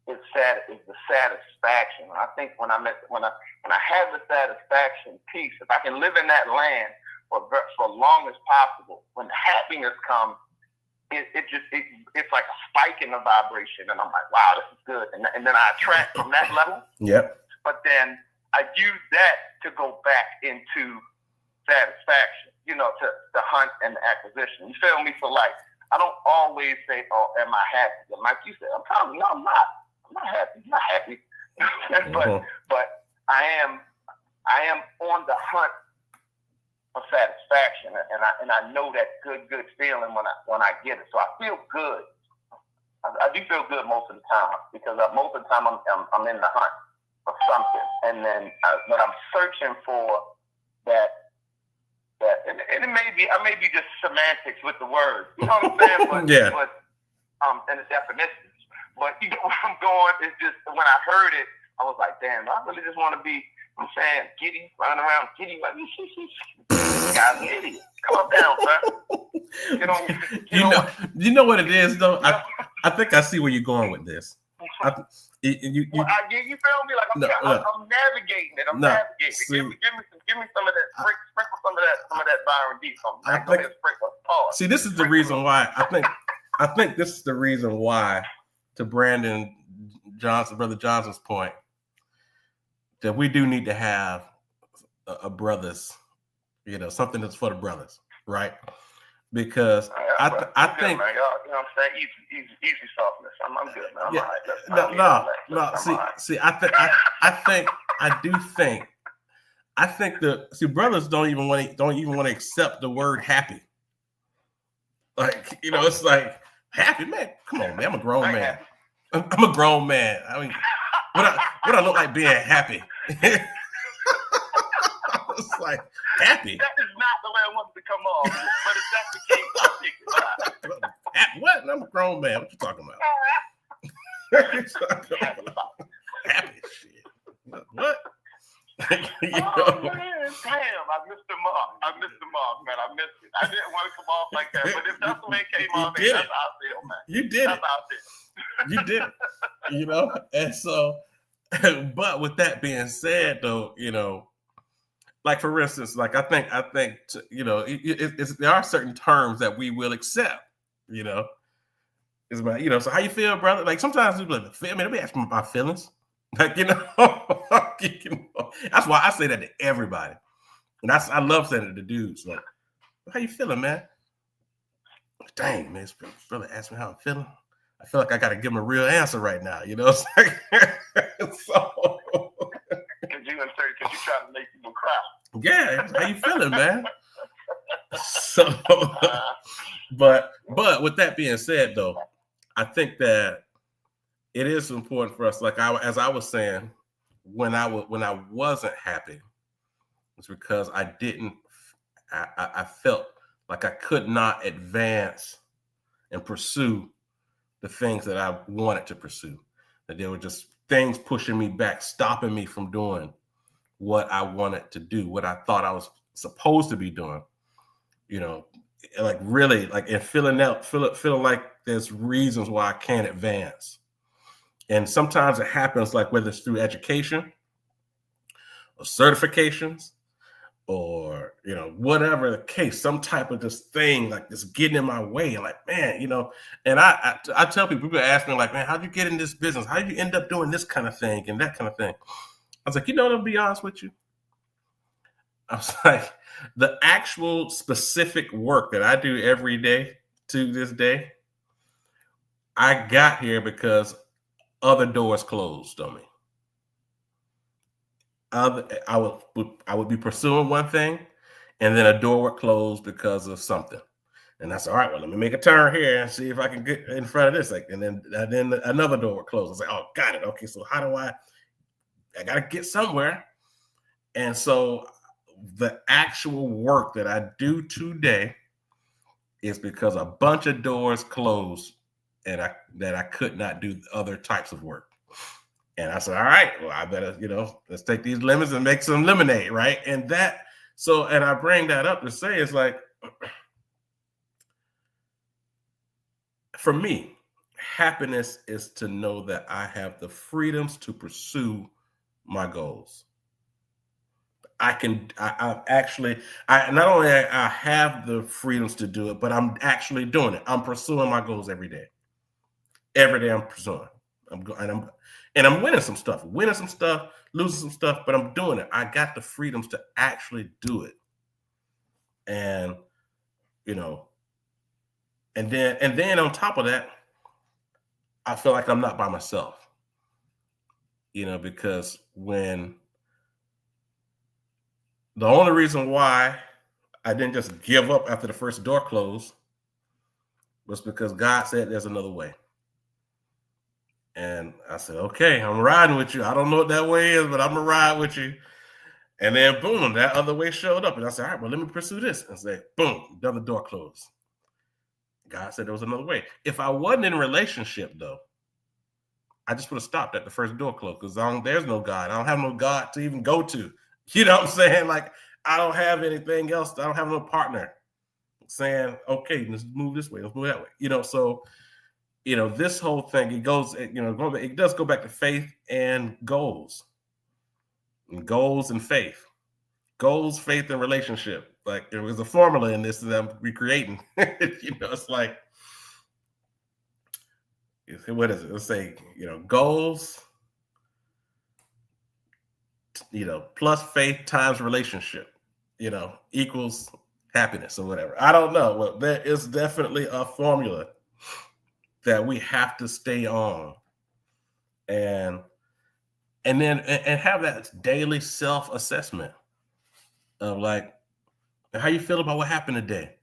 is the satisfaction. And I think when I have the satisfaction piece, if I can live in that land for long as possible, when happiness comes, it's like a spike in the vibration, and I'm like, wow, this is good, and then I attract from that level. Yep. But then I use that to go back into satisfaction, to the hunt and the acquisition. You feel me? So like, I don't always say, oh, am I happy? And like you said, I'm not happy. I'm not happy. but I am on the hunt for satisfaction, and I know that good feeling when I get it. So I feel good. I do feel good most of the time because most of the time I'm in the hunt. or something, and then when I'm searching for that, and it may be, I may be just semantics with the words, you know what I'm saying? But, yeah. And the definitions. But you know where I'm going is just when I heard it, I was like, damn, I really just want to be, I'm saying, giddy, running around, giddy. Like, this guy's an idiot. Calm down, son. You know what it is, though? I think I see where you're going with this. You feel me? Like I'm navigating it. Navigating. See, give me some of that. Sprinkle some of that Byron D. See, this is the reason why I think this is the reason why, to Brandon Johnson, Brother Johnson's point, that we do need to have a brothers, something that's for the brothers, right? Because I think, good, man. You know what I'm saying, easy softness. I'm good, man. I'm all right. See, I think brothers don't even want to accept the word happy. Like, it's like, happy, man. Come on, man. I'm a grown man. I'm a grown man. I mean, what I look like being happy? It's like, happy. That is not the way I want it to come off. But if that's the case, I'll take it. What? I'm a grown man. What you talking about? Happy shit. What? Man, damn, I missed the mark, man. I missed it. I didn't want to come off like that, but if that's the way it came off, that's how I feel, man. You did it. You did it. And so, but with that being said, though, like for instance, like I think, there are certain terms that we will accept. It's about, so how you feel, brother? Like sometimes people like, let me ask me about feelings. Like, that's why I say that to everybody. And I love saying it to dudes. Like, how you feeling, man? Dang, man, this brother asked me how I'm feeling. I feel like I got to give him a real answer right now, It's like, so. Because you trying to make people cry. Yeah, how you feeling, man? So, but with that being said, though, I think that it is important for us. Like as I was saying, when I wasn't happy, it's because I felt like I could not advance and pursue the things that I wanted to pursue. That there were just things pushing me back, stopping me from doing what I wanted to do, what I thought I was supposed to be doing. Like really, like, and feeling like there's reasons why I can't advance. And sometimes it happens, like whether it's through education or certifications or, whatever the case, some type of this thing like this getting in my way. And like, man, and I tell people ask me like, man, how'd you get in this business? How did you end up doing this kind of thing and that kind of thing? I was like, to be honest with you, I was like, the actual specific work that I do every day to this day, I got here because other doors closed on me. I would be pursuing one thing, and then a door would close because of something. And I said, all right, well, let me make a turn here and see if I can get in front of this. Like, and then another door would close. I was like, oh, got it. Okay, so how do I got to get somewhere. And so the actual work that I do today is because a bunch of doors closed and I could not do other types of work. And I said, all right, well, I better, let's take these lemons and make some lemonade, right? And I bring that up to say, it's like, for me, happiness is to know that I have the freedoms to pursue my goals. I not only I have the freedoms to do it, but I'm actually doing it. I'm pursuing my goals every day. Every day I'm pursuing. I'm winning some stuff, losing some stuff, but I'm doing it. I got the freedoms to actually do it. And, and then on top of that, I feel like I'm not by myself, because when the only reason why I didn't just give up after the first door closed was because God said there's another way. And I said, okay, I'm riding with you. I don't know what that way is, but I'm gonna ride with you. And then boom, that other way showed up. And I said, all right, well, let me pursue this. And say, boom, the other door closed. God said there was another way. If I wasn't in a relationship, though, I just would have stopped at the first door closed because there's no God. I don't have no God to even go to. You know what I'm saying? Like, I don't have anything else. I don't have no partner saying, okay, let's move this way, let's move that way. You know, so, you know, this whole thing, it goes, you know, it does go back to faith and goals. And goals and faith. Goals, faith, and relationship. Like, there was a formula in this that I'm recreating. You know, it's like, what is it? Let's say, you know, goals, you know, plus faith times relationship, you know, equals happiness or whatever. I don't know. Well, there is definitely a formula that we have to stay on, and then have that daily self-assessment of like how you feel about what happened today,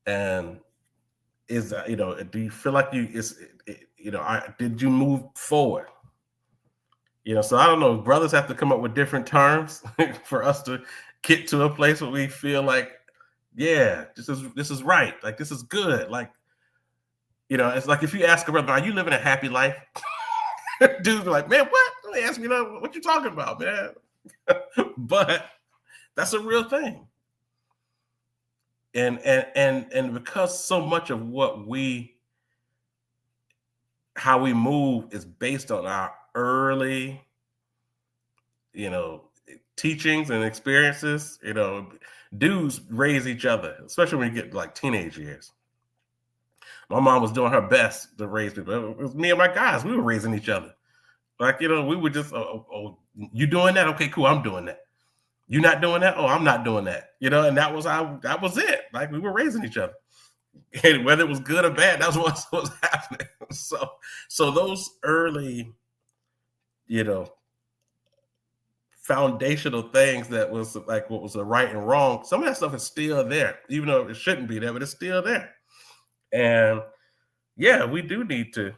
and is you know, do you feel like you know, did you move forward? You know, so I don't know. Brothers have to come up with different terms for us to get to a place where we feel like, yeah, this is right. Like, this is good. Like, you know, it's like if you ask a brother, are you living a happy life? Dude's like, man, what? They ask me that. What you talking about, man? But that's a real thing. And because so much of how we move is based on our early, you know, teachings and experiences. You know, dudes raise each other, especially when you get like teenage years. My mom was doing her best to raise people. It was me and my guys. We were raising each other. Like, you know, we would just, you doing that? Okay, cool. I'm doing that. You not doing that? Oh, I'm not doing that. You know, and that was it. Like, we were raising each other. And whether it was good or bad, that's what was happening. So those early, you know, foundational things that was like what was the right and wrong, some of that stuff is still there, even though it shouldn't be there, but it's still there. And yeah, we do need to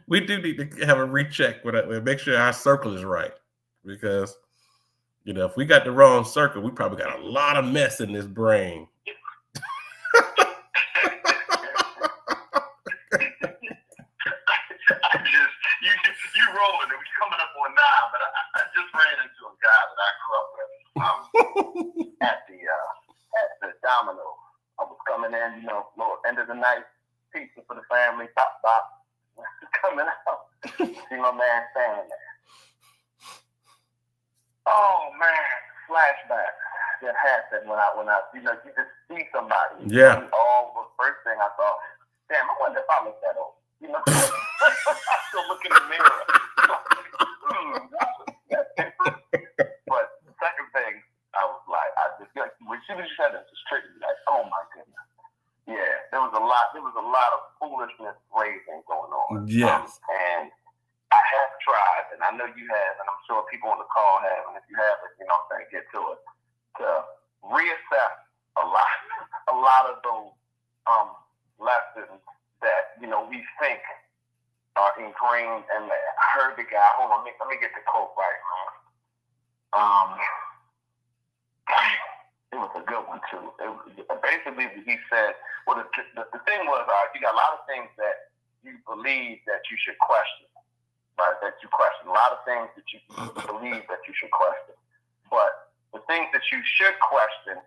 we do need to have a recheck with it, make sure our circle is right. Because, you know, if we got the wrong circle, we probably got a lot of mess in this brain. You rolling it. We coming up on 9, but I just ran into a guy that I grew up with at the Domino. I was coming in, you know, end of the night, pizza for the family, pop. Coming out, see my man standing there. Oh man, flashback. That happened when I, you know, you just see somebody. Yeah. The first thing I thought, damn, I wonder if I look that old. You know, I still look in the mirror. But the second thing, I was like, when she was said it, just triggered me like, oh my goodness. Yeah, there was a lot of foolishness raising going on. Yes. And I have tried, and I know you have, and I'm sure people on the call have, and if you haven't, you know what I'm saying, get to it, to reassess a lot of those lessons that, you know, we think are ingrained. And I heard the guy, hold on, let me get the quote right, man. It was a good one too. Basically, he said, well, the thing was, you got a lot of things that you believe that you should question, right? That you question. A lot of things that you believe that you should question. But the things that you should question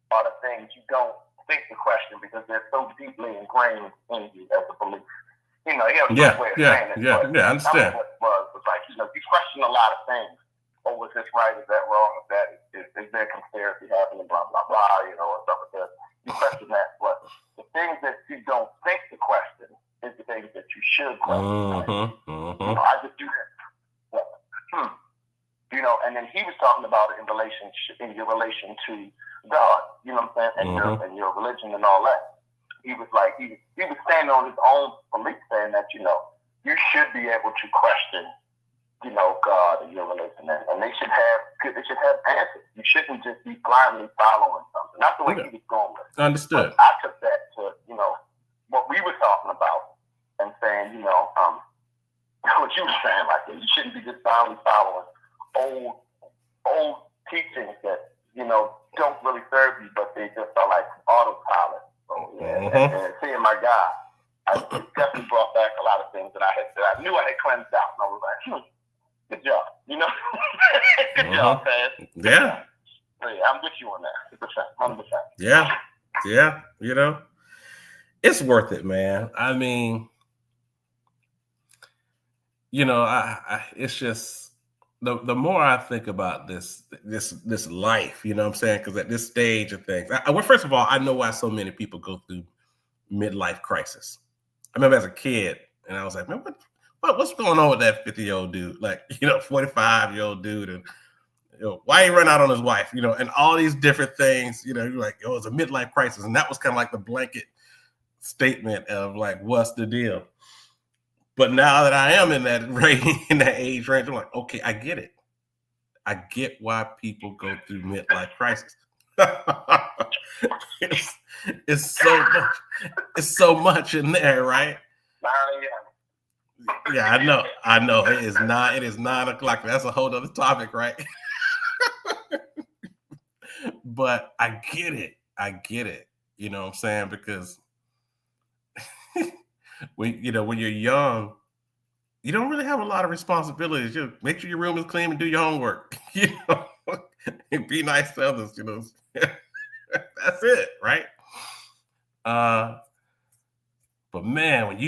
are the things you don't think to question because they're so deeply ingrained in you as a belief. You know, he has a way of saying it. Yeah, I understand. What was like, you know, you question a lot of things. Oh, was this right? Is that wrong? Is there conspiracy happening? Blah, blah, blah, you know, or stuff like that. You question that. But the things that you don't think to question is the things that you should question. You know, I just do that. You know, and then he was talking about it in your relation to God, you know what I'm saying, and your religion and all that. He was like, he was standing on his own belief, saying that, you know, you should be able to question, you know, God and your religion, and they should have answers. You shouldn't just be blindly following something. That's the way he was going with it. Understood. But I took that to, you know, what we were talking just finally following old teachings that, you know, don't really serve you, but they just are like autopilot. So yeah, and seeing my God, it definitely brought back a lot of things that I knew I had cleansed out, and I was like, good job, you know, good job, Paz. Yeah. So, yeah, I'm with you on that, 100%. Yeah, you know, it's worth it, man. I mean, you know, it's just the more I think about this life, you know what I'm saying? Because at this stage of things, well, first of all, I know why so many people go through midlife crisis. I remember as a kid, and I was like, man, what's going on with that 50-year-old dude? Like, you know, 45-year-old dude, and you know, why he run out on his wife? You know, and all these different things. You know, you're like, oh, it's a midlife crisis, and that was kind of like the blanket statement of like, what's the deal? But now that I am in that range, in that age range, I'm like, okay, I get it. I get why people go through midlife crisis. it's so much. It's so much in there, right? Yeah, I know. It is 9:00. That's a whole other topic, right? But I get it. You know what I'm saying? Because when you're young, you don't really have a lot of responsibilities. You make sure your room is clean and do your homework. You know, and be nice to others. You know, that's it, right? But man, when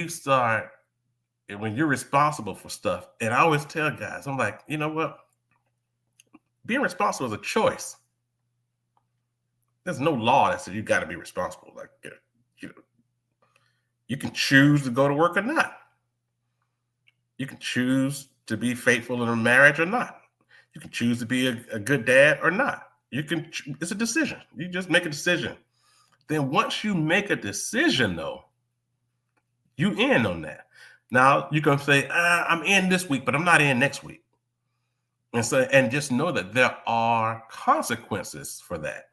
you're responsible for stuff, and I always tell guys, I'm like, you know what? Being responsible is a choice. There's no law that says you got to be responsible. Like, you know, you can choose to go to work or not. You can choose to be faithful in a marriage or not. You can choose to be a good dad or not. It's a decision. You just make a decision. Then once you make a decision, though, you in on that. Now you can say, I'm in this week, but I'm not in next week. And just know that there are consequences for that.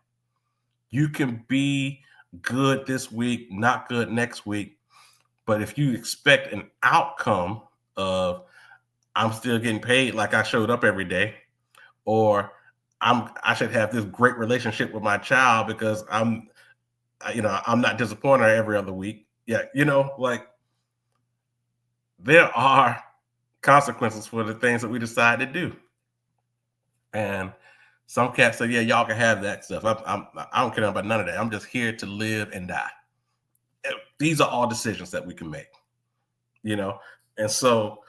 You can be good this week, not good next week. But if you expect an outcome of I'm still getting paid like I showed up every day, or I should have this great relationship with my child because I'm not disappointed every other week. Yeah, you know, like there are consequences for the things that we decide to do. And some cats say, yeah, y'all can have that stuff. I don't care about none of that. I'm just here to live and die. These are all decisions that we can make, you know? And so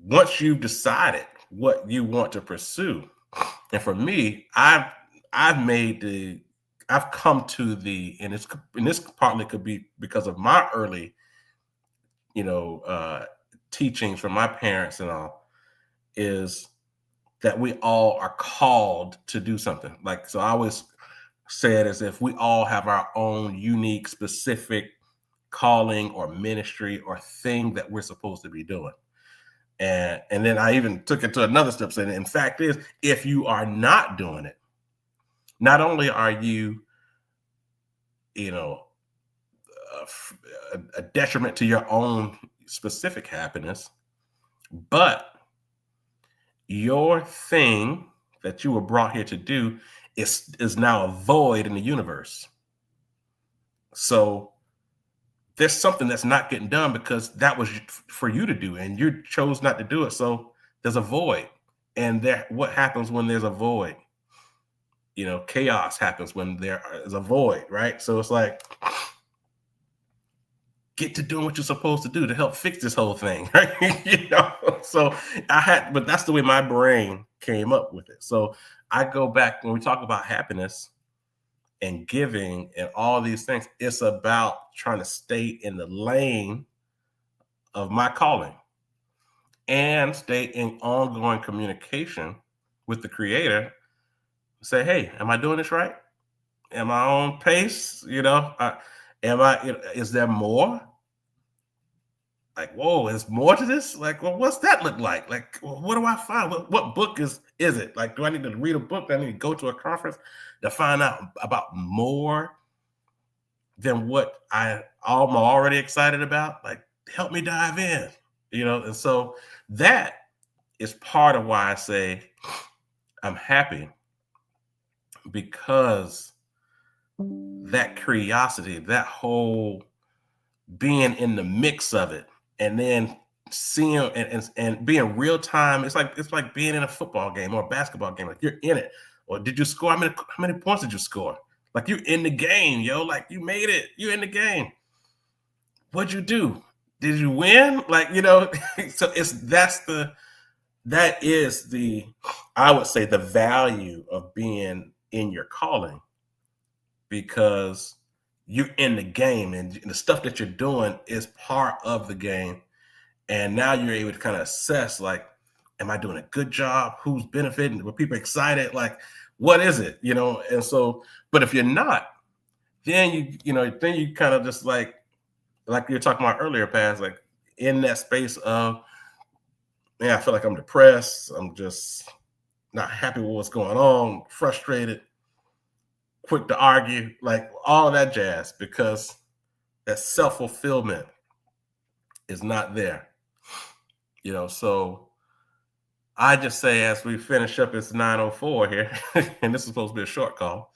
once you've decided what you want to pursue, and for me, I've come to and this partly could be because of my early, teachings from my parents and all, is that we all are called to do something. Like, so I always say it as if we all have our own unique, specific calling or ministry or thing that we're supposed to be doing. And then I even took it to another step, saying, in fact, if you are not doing it, not only are you, a detriment to your own specific happiness, but your thing that you were brought here to do is now a void in the universe. So there's something that's not getting done because that was for you to do and you chose not to do it. So there's a void. And what happens when there's a void? Chaos happens when there is a void, right? So it's like, get to doing what you're supposed to do to help fix this whole thing, right? So but that's the way my brain came up with it. So I go back when we talk about happiness and giving and all these things, it's about trying to stay in the lane of my calling and stay in ongoing communication with the Creator. Say, hey, am I doing this right? Am I on pace? Is there more? Like, whoa, there's more to this? Like, well, what's that look like? Like, what do I find? What book is it? Like, do I need to read a book? Do I need to go to a conference to find out about more than what I'm already excited about? Like, help me dive in, And so that it's part of why I say I'm happy, because that curiosity, that whole being in the mix of it, and then seeing and being real time. It's like being in a football game or a basketball game. Like you're in it. Or did you score? How many points did you score? Like you're in the game, yo. Like you made it. You're in the game. What'd you do? Did you win? Like, so that is the, I would say, the value of being in your calling, because you're in the game and the stuff that you're doing is part of the game. And now you're able to kind of assess, like, am I doing a good job? Who's benefiting? Were people excited? Like, what is it? And so, but if you're not, then you kind of just like you were talking about earlier, Paz, like in that space of, man, I feel like I'm depressed. I'm just not happy with what's going on, frustrated, quick to argue, like all of that jazz, because that self-fulfillment is not there. So I just say, as we finish up, it's 9:04 here, and this is supposed to be a short call,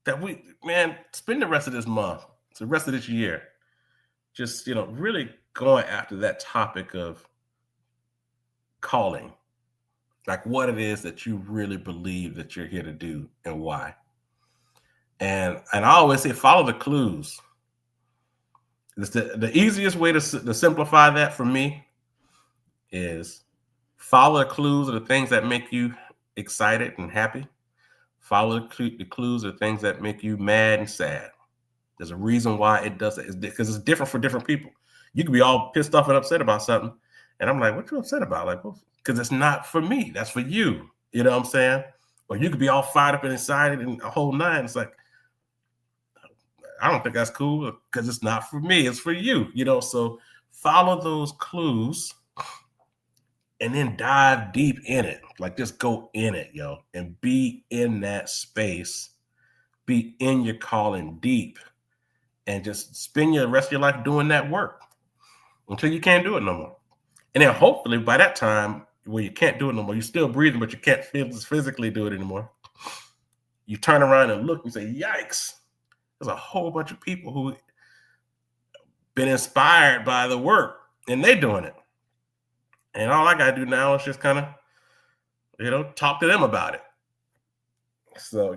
that we, man, spend the rest of this month, the rest of this year, just, really going after that topic of calling, like what it is that you really believe that you're here to do and why. And I always say, follow the clues. It's the easiest way to simplify that for me is follow the clues of the things that make you excited and happy. Follow the clues of the things that make you mad and sad. There's a reason why it does it. It's because it's different for different people. You can be all pissed off and upset about something, and I'm like, what you upset about? Like, well, because it's not for me. That's for you. You know what I'm saying? Or you could be all fired up and excited and a whole nine. It's like, I don't think that's cool because it's not for me. It's for you. So follow those clues and then dive deep in it. Like, just go in it, yo, and be in that space. Be in your calling deep, and just spend your rest of your life doing that work until you can't do it no more. And then hopefully by that time where you can't do it no more, you're still breathing, but you can't physically do it anymore, you turn around and look and say, yikes, there's a whole bunch of people who been inspired by the work and they're doing it. And all I got to do now is just kind of, talk to them about it. So,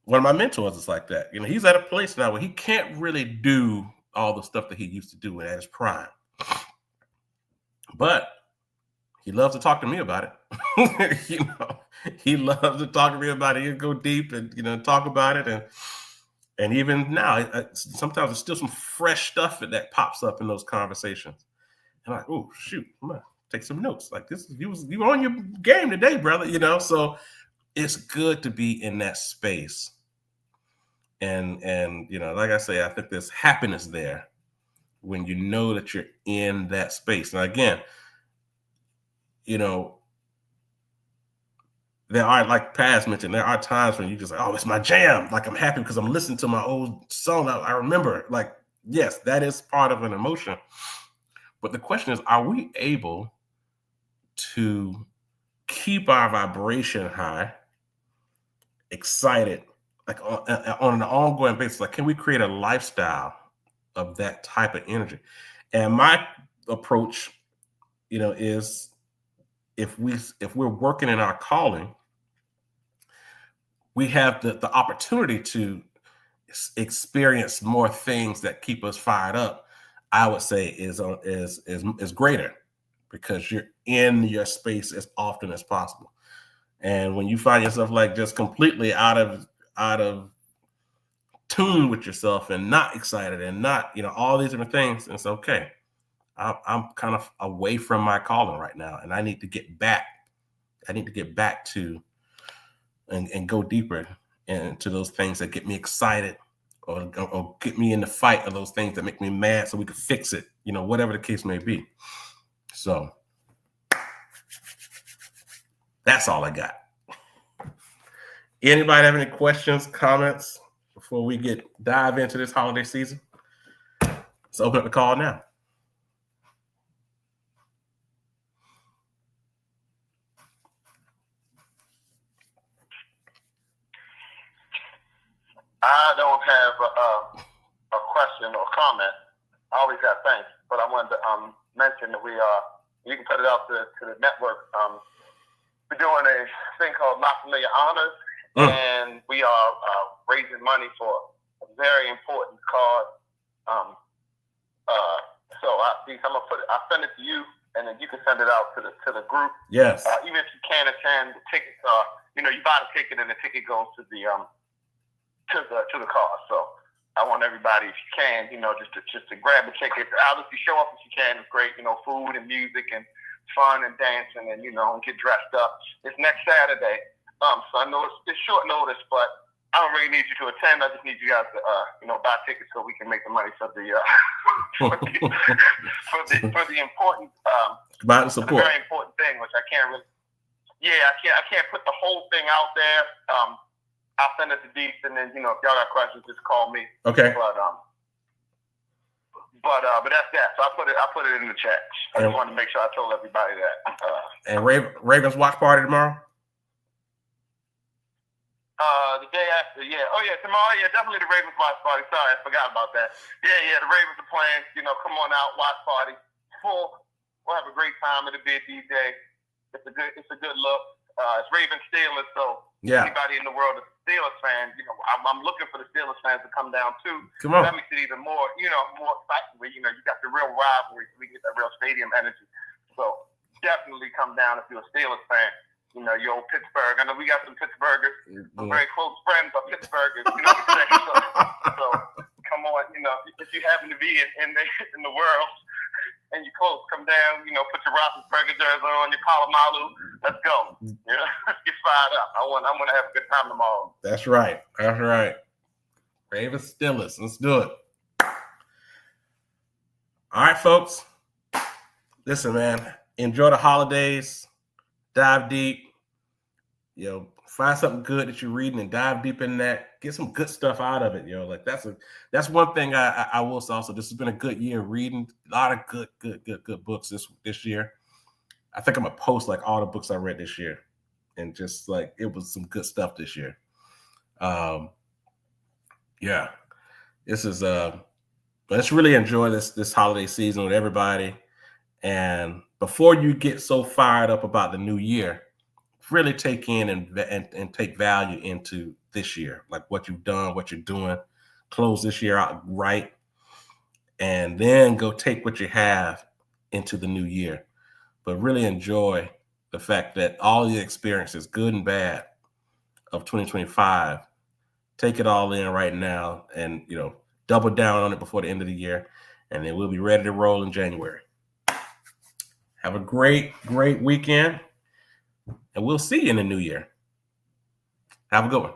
one of my mentors is like that. He's at a place now where he can't really do all the stuff that he used to do at his prime. But he loves to talk to me about it. He loves to talk to me about it. He'll go deep and, talk about it. And even now, sometimes there's still some fresh stuff that pops up in those conversations. And I'm like, oh, shoot, I'm going to take some notes. Like, you were on your game today, brother, So it's good to be in that space. And like I say, I think there's happiness there when you know that you're in that space. Now, again, there are, like Paz mentioned, there are times when you just like, oh, it's my jam. Like, I'm happy because I'm listening to my old song. I remember, like, yes, that is part of an emotion. But the question is, are we able to keep our vibration high, excited, like on an ongoing basis? Like, can we create a lifestyle of that type of energy? And my approach, is if we're working in our calling, we have the opportunity to experience more things that keep us fired up. I would say is greater, because you're in your space as often as possible. And when you find yourself like just completely out of tune with yourself and not excited and not, all these different things, it's okay. I'm kind of away from my calling right now, and I need to get back. I need to get back to and go deeper into those things that get me excited, or get me in the fight of those things that make me mad, so we can fix it, whatever the case may be. So that's all I got. Anybody have any questions, comments before we dive into this holiday season? Let's open up the call now. I don't have a question or comment. I always have thanks, but I wanted to mention that you can put it out to the network. We're doing a thing called Not Familiar Honors, and we are raising money for a very important cause. So I'm gonna I'll send it to you, and then you can send it out to the group. Yes. Even if you can't attend, the tickets are, you buy the ticket and the ticket goes to the cause. So I want everybody, if you can, just to grab the ticket. Obviously, show up if you can. It's great, food and music and fun and dancing and get dressed up. It's next Saturday. So I know it's short notice, but I don't really need you to attend. I just need you guys to buy tickets so we can make the money for the for the important support. The very important thing, which I can't really. Yeah, I can't put the whole thing out there. I'll send it to Deep, and then if y'all got questions, just call me. Okay. But that's that. So I put it in the chat. I just wanted to make sure I told everybody that. And Ravens watch party tomorrow. The day after, yeah. Oh yeah, tomorrow, yeah, definitely the Ravens watch party. Sorry, I forgot about that. Yeah, the Ravens are playing. Come on out, watch party. Full. We'll have a great time. It'll be a DJ. It's a good look. It's Ravens Steelers, so anybody in the world that's a Steelers fan, I'm looking for the Steelers fans to come down too. Come on. That makes it even more, more exciting. Where you got the real rivalry. We get that real stadium energy. So definitely come down if you're a Steelers fan. Your old Pittsburgh. I know we got some Pittsburghers. Some very close friends of Pittsburghers. You know what I'm saying? So come on. If you happen to be in the world and you're close, come down. Put your Roethlisberger jersey on, your Palomalu. Let's go. Let's get fired up. I'm gonna have a good time tomorrow. That's right. Ravens Steelers. Let's do it. All right, folks. Listen, man. Enjoy the holidays. Dive deep. Find something good that you're reading and dive deep in that. Get some good stuff out of it, Like that's one thing I will say also. This has been a good year reading. A lot of good books this year. I think I'm gonna post like all the books I read this year, and just like it was some good stuff this year. This is let's really enjoy this holiday season with everybody. And before you get so fired up about the new year, really take in and take value into this year, like what you've done, what you're doing. Close this year out right, and then go take what you have into the new year. But really enjoy the fact that all the experiences, good and bad, of 2025, take it all in right now, and double down on it before the end of the year, and then we'll be ready to roll in January. Have a great weekend, and we'll see you in the new year. Have a good one.